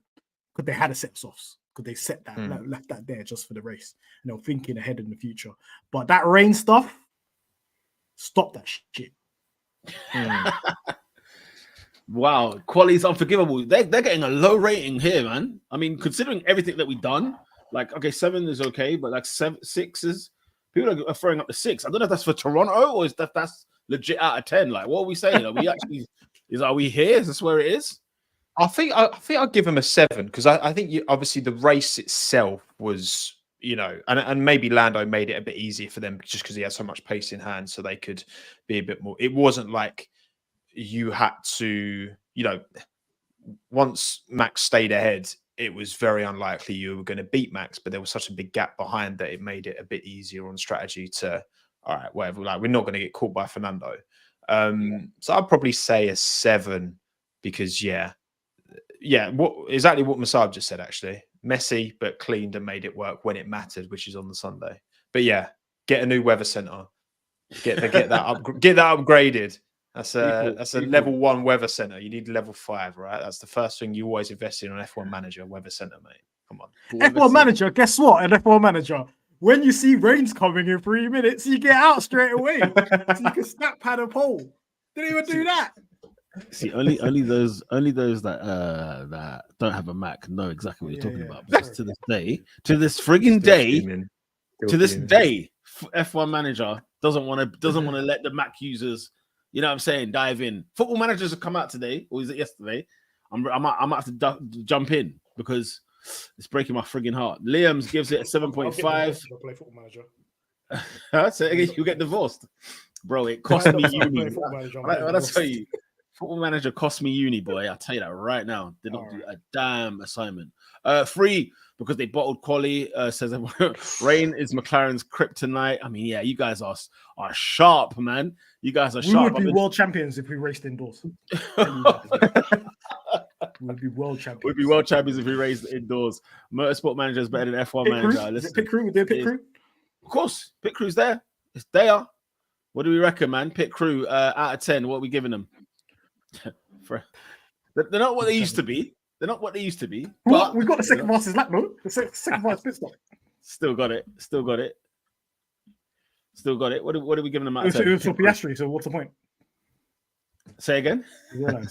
S2: because they had a set of softs, because they set that left that there just for the race, and they were thinking ahead in the future. But that rain stuff, stop that shit.
S1: Wow, quality's unforgivable. They're getting a low rating here, man. I mean, considering everything that we've done, like, okay, 7 is okay, but like 6 is, people are throwing up the 6. I don't know if that's for Toronto or is that's legit out of 10. Like, what are we saying? Are we actually, are we here? Is this where it is?
S3: I think I'll give him a 7 because I think obviously the race itself was, and maybe Lando made it a bit easier for them just because he had so much pace in hand, so they could be a bit more. It wasn't like you had to, once Max stayed ahead, it was very unlikely you were going to beat Max, but there was such a big gap behind that it made it a bit easier on strategy to, all right, whatever, like we're not going to get caught by Fernando. So I'd probably say a 7 because exactly what Mahad just said, actually. Messy, but cleaned and made it work when it mattered, which is on the Sunday. But yeah, get a new weather center. Get that upgraded. That's a level 1 weather center. You need level 5, right? That's the first thing you always invest in on F1 Manager, weather center, mate. Come on.
S2: F1 Manager, guess what? An F1 Manager, when you see rains coming in 3 minutes, you get out straight away. So you can snap pad a pole. Didn't even do that.
S1: See, only those that don't have a Mac know exactly what you're talking about. Because to this day, F1 Manager doesn't want to let the Mac users, you know what I'm saying, dive in. Football Managers have come out today, or is it yesterday? I might have to jump in because it's breaking my frigging heart. Liam's gives it a 7.5.
S2: Play Football Manager.
S1: So you get divorced, bro. It cost me uni. When I tell you, Football Manager cost me uni, boy. I'll tell you that right now. Did not do a damn assignment. 3 because they bottled quali. Says rain is McLaren's kryptonite. I mean, yeah, you guys are sharp, man. You guys are sharp.
S2: We would be world champions if we raced indoors. We'd be world champions.
S1: We'd be world champions if we raced indoors. Motorsport Manager is better than F1 Manager.
S2: Is it Pit Crew? Pit Crew?
S1: Of course, Pit Crew's there. It's there. What do we reckon, man? Pit Crew out of 10. What are we giving them? They're not what they used to be. They're not what they used to be. But
S2: we got the second fastest lap, no? The second fastest pit stop.
S1: Still got it. What are we giving them out of 10?
S2: It was for Piastri, so what's the point?
S1: Say again?
S2: We got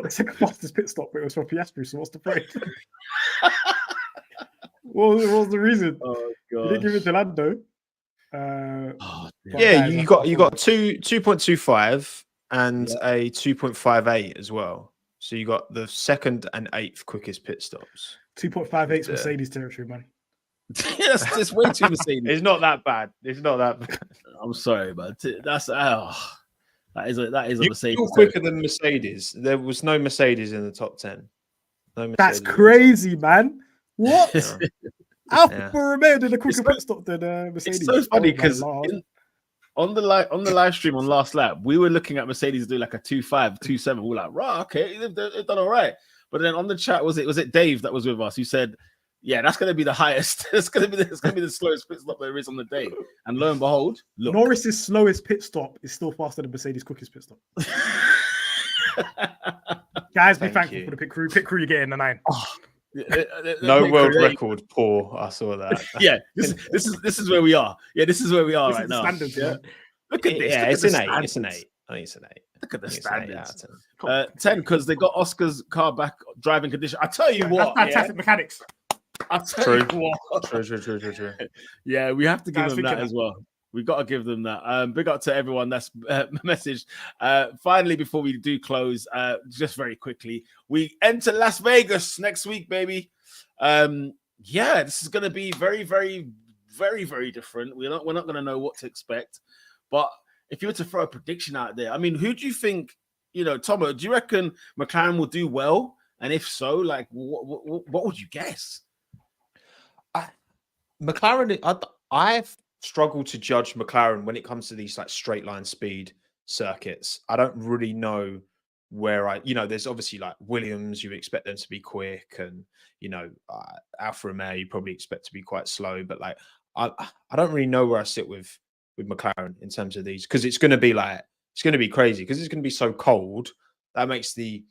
S2: the second fastest pit stop, but it was for Piastri, so what's the point? what was the reason?
S1: Oh, God.
S2: You didn't give it to Lando.
S3: You got 2.25 and a 2.58 as well. So you got the 2nd and 8th quickest pit stops.
S2: 2.58 Mercedes territory, man.
S1: Yes, it's way too Mercedes.
S3: It's not that bad.
S1: I'm sorry, but that is a Mercedes.
S3: You're quicker than Mercedes. There was no Mercedes in the top 10.
S2: That's crazy, man. What? Alfa Romeo did a quicker pit stop than Mercedes.
S1: It's so funny because on the live stream on last lap, we were looking at Mercedes do like a 2.5, 2.7. We were like, right, okay, they've done all right. But then on the chat, was it Dave that was with us who said, yeah, that's going to be the highest. It's going to be the slowest pit stop there is on the day. And lo and behold, look.
S2: Norris's slowest pit stop is still faster than Mercedes' quickest pit stop. Guys, be thankful for the pit crew. Pit crew, you get in the 9.
S3: No world record, poor. I saw that.
S1: Yeah, this is where we are. Yeah, this is where we are right now.
S2: Standards, yeah.
S1: Look at this.
S3: Yeah, it's an 8. It's an 8. I think it's an 8.
S1: Look at the standards. 10 because they got Oscar's car back driving condition. I tell you what,
S2: that's fantastic mechanics.
S1: I tell you what.
S3: True.
S1: Yeah, we have to give them that as well. We got to give them that. Big up to everyone that's messaged. Finally, before we do close, just very quickly, we enter Las Vegas next week, baby. This is going to be very, very, very, very different. We're not going to know what to expect. But if you were to throw a prediction out there, I mean, who do you think? Tommo, do you reckon McLaren will do well? And if so, like, what would you guess?
S3: McLaren, I've struggled to judge McLaren when it comes to these like straight line speed circuits. I don't really know where there's obviously like Williams, you expect them to be quick, and Alfa Romeo you probably expect to be quite slow, but like I don't really know where I sit with with McLaren in terms of these, because it's going to be crazy because it's going to be so cold. That makes the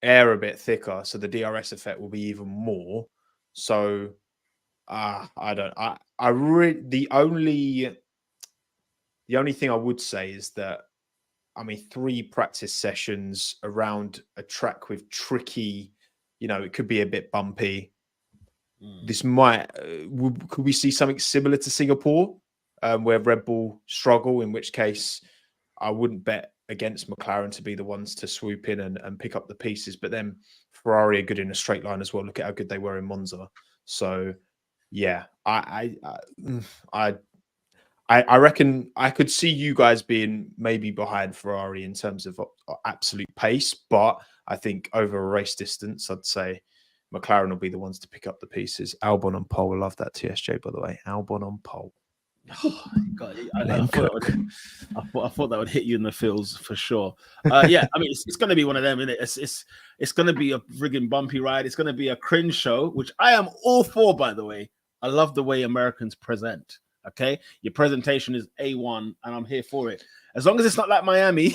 S3: air a bit thicker, so the DRS effect will be even more. So the only thing I would say is that, I mean, 3 practice sessions around a track with tricky, it could be a bit bumpy. This might, could we see something similar to Singapore, where Red Bull struggle, in which case I wouldn't bet against McLaren to be the ones to swoop in and pick up the pieces. But then Ferrari are good in a straight line as well. Look at how good they were in Monza. So yeah, I reckon I could see you guys being maybe behind Ferrari in terms of absolute pace, but I think over a race distance, I'd say McLaren will be the ones to pick up the pieces. Albon on pole. I love that TSJ, by the way. Albon on pole.
S1: God, I thought that would hit you in the feels for sure. Yeah, I mean, it's going to be one of them, isn't it? It's going to be a friggin' bumpy ride. It's going to be a cringe show, which I am all for, by the way. I love the way Americans present. Okay, your presentation is A1, and I'm here for it. As long as it's not like Miami.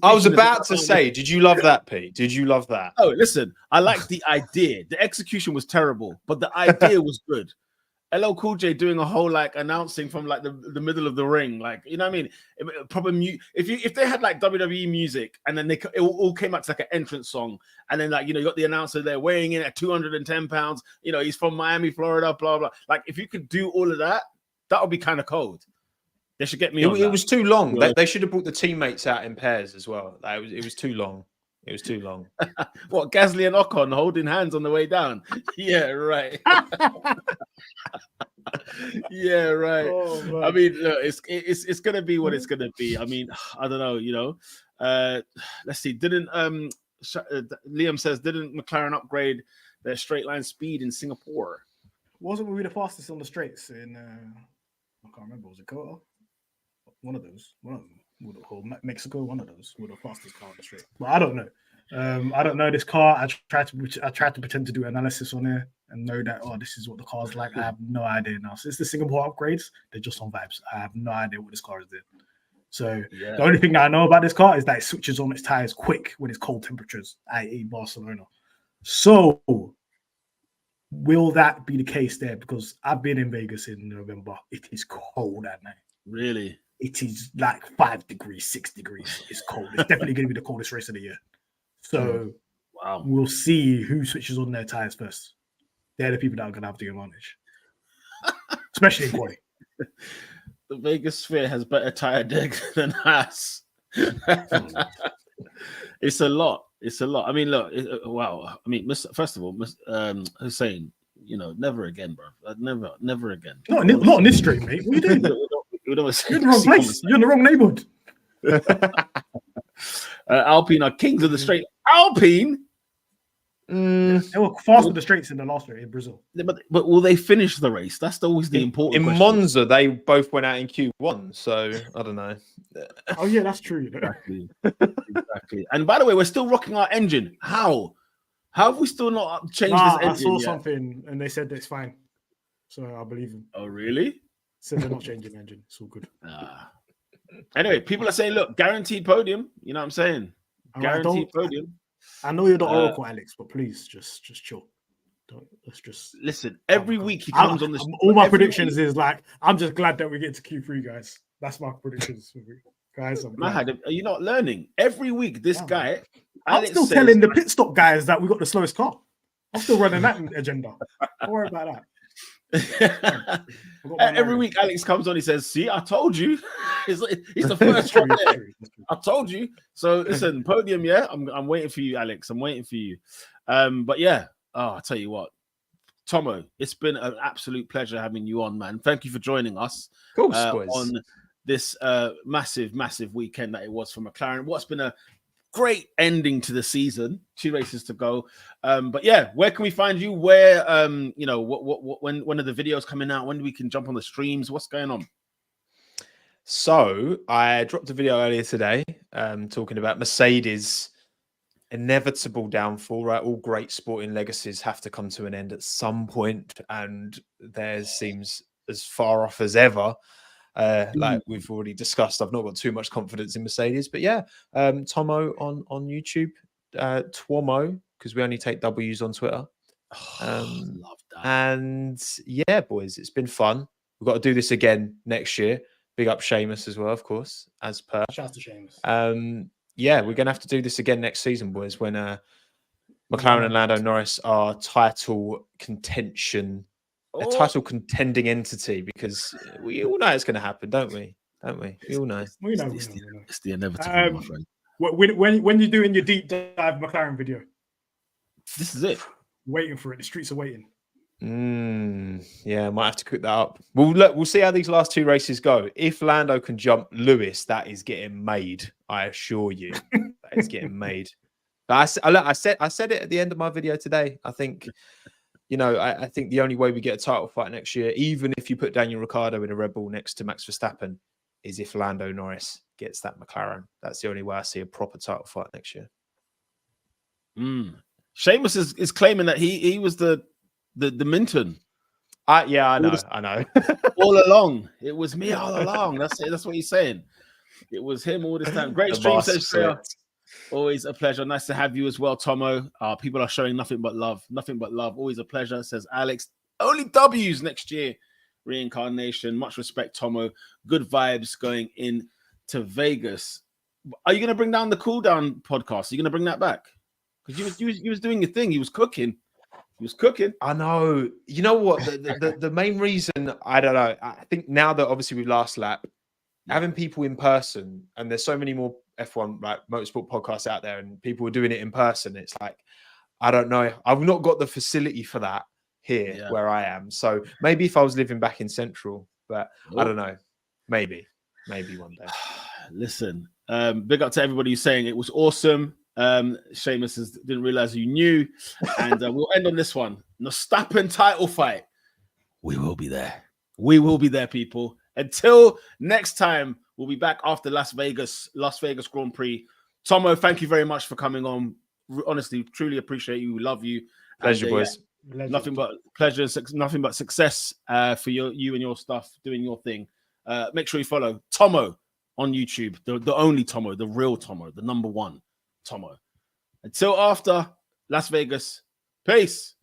S3: I was about to say, did you love that, Pete? Did you love that?
S1: Oh, listen, I like the idea. The execution was terrible, but the idea was good. LL Cool J doing a whole announcing from the middle of the ring, you know what I mean? Proper if they had WWE music and then it all came out to an entrance song, and then you got the announcer there weighing in at 210 pounds. He's from Miami, Florida, blah blah. If you could do all of that, that would be kind of cold. They should get me.
S3: It was too long. They should have brought the teammates out in pairs as well. It was too long. It was too long.
S1: What, Gasly and Ocon holding hands on the way down? Yeah, right. Yeah, right. Oh, I mean, look, it's gonna be what it's gonna be. I mean, I don't know. Let's see. Didn't Liam says didn't McLaren upgrade their straight line speed in Singapore?
S2: Wasn't we the fastest on the straights in? I can't remember. Was it Kota? One of them. Or Mexico, one of those were the fastest car on the straight. But I don't know. I don't know this car. I tried to pretend to do analysis on it and know that this is what the car's like. I have no idea now. Since the Singapore upgrades, they're just on vibes. I have no idea what this car is doing. So The only thing that I know about this car is that it switches on its tires quick when it's cold temperatures, i.e. Barcelona. So will that be the case there? Because I've been in Vegas in November. It is cold at night.
S1: Really?
S2: It is 5 degrees, 6 degrees. It's cold. It's definitely going to be the coldest race of the year. So We'll see who switches on their tires first. They're the people that are going to have the advantage, especially in quality.
S1: The Vegas Sphere has better tire decks than us. It's a lot. I mean, look. Wow. I mean, first of all, Hussein, never again, bro. Never again.
S2: Not in this stream, mate. What are you doing? You're in the wrong place. You're in the wrong neighborhood.
S1: Alpine are kings of the straight. Alpine?
S2: They were fast with the straights in the last race in Brazil.
S1: But will they finish the race? That's always the important question.
S3: In Monza, they both went out in Q1, so I don't know.
S2: Oh, yeah, that's true.
S1: Exactly. And by the way, we're still rocking our engine. How have we still not changed this engine? I
S2: saw something and they said that it's fine. So I believe them.
S1: Oh, really?
S2: Said they're not changing the engine. It's all good.
S1: Anyway, people are saying, look, guaranteed podium. You know what I'm saying? Guaranteed podium.
S2: I know you're the Oracle, Alex, but please just chill. Let's just
S1: listen. Every week he comes on this.
S2: All my predictions is I'm just glad that we get to Q3, guys. That's my predictions, guys.
S1: Mahad, are you not learning? Every week, this guy.
S2: I'm still telling the pit stop guys that we got the slowest car. I'm still running that agenda. Don't worry about that.
S1: Every week Alex comes on, he says, see, I told you. He's the first one there. I told you. So listen, podium, yeah. I'm waiting for you, Alex. I'm waiting for you. But yeah, I'll tell you what, Tommo, it's been an absolute pleasure having you on, man. Thank you for joining us on this massive weekend that it was for McLaren. What's been a great ending to the season, 2 races to go. But yeah, where can we find you? Where when are the videos coming out? When we can jump on the streams? What's going on?
S3: So I dropped a video earlier today talking about Mercedes' inevitable downfall, right? All great sporting legacies have to come to an end at some point, and theirs seems as far off as ever. Like we've already discussed, I've not got too much confidence in Mercedes, but yeah, Tommo on YouTube, Twommo, because we only take W's on Twitter.
S1: Love that.
S3: And yeah, boys, it's been fun. We've got to do this again next year. Big up Seamus as well, of course, as per.
S2: Shout out to Seamus.
S3: Yeah, we're gonna have to do this again next season, boys, when McLaren and Lando Norris are title contention, a title contending entity, because we all know it's gonna happen, don't we? Don't we? We all know.
S2: We know.
S1: It's the inevitable, my friend.
S2: When you're doing your deep dive McLaren video,
S1: this is it.
S2: Waiting for it. The streets are waiting.
S3: Yeah, I might have to cook that up. We'll see how these last two races go. If Lando can jump Lewis, that is getting made. I assure you, that is getting made. But I said it at the end of my video today. I think, I think the only way we get a title fight next year, even if you put Daniel Ricciardo in a Red Bull next to Max Verstappen, is if Lando Norris gets that McLaren. That's the only way I see a proper title fight next year.
S1: Seamus is claiming that he was the Minton.
S3: I know.
S1: All along. It was me all along. That's it. That's what he's saying. It was him all this time. Great stream, says Freya. Always a pleasure. Nice to have you as well, Tommo. People are showing nothing but love. Nothing but love. Always a pleasure, says Alex. Only W's next year. Reincarnation. Much respect, Tommo. Good vibes going into Vegas. Are you going to bring down the Cool Down podcast? Are you going to bring that back? Because you was doing your thing. He was cooking.
S3: I know. You know what? The main reason, I don't know. I think now that obviously we've last lap, having people in person, and there's so many more F1 like motorsport podcasts out there, and people are doing it in person. It's like, I don't know. I've not got the facility for that here where I am. So maybe if I was living back in Central, but I don't know. Maybe one day.
S1: Listen, big up to everybody who's saying it was awesome. Seamus didn't realize you knew, and we'll end on this one. Verstappen title fight. We will be there. We will be there, people. Until next time, we'll be back after Las Vegas Grand Prix. Tommo, thank you very much for coming on. Honestly, truly appreciate you. We love you.
S3: Pleasure, boys.
S1: Nothing but pleasure. Nothing but success for you and your stuff, doing your thing. Make sure you follow Tommo on YouTube, the only Tommo, the real Tommo, the number one Tommo. Until after Las Vegas, peace.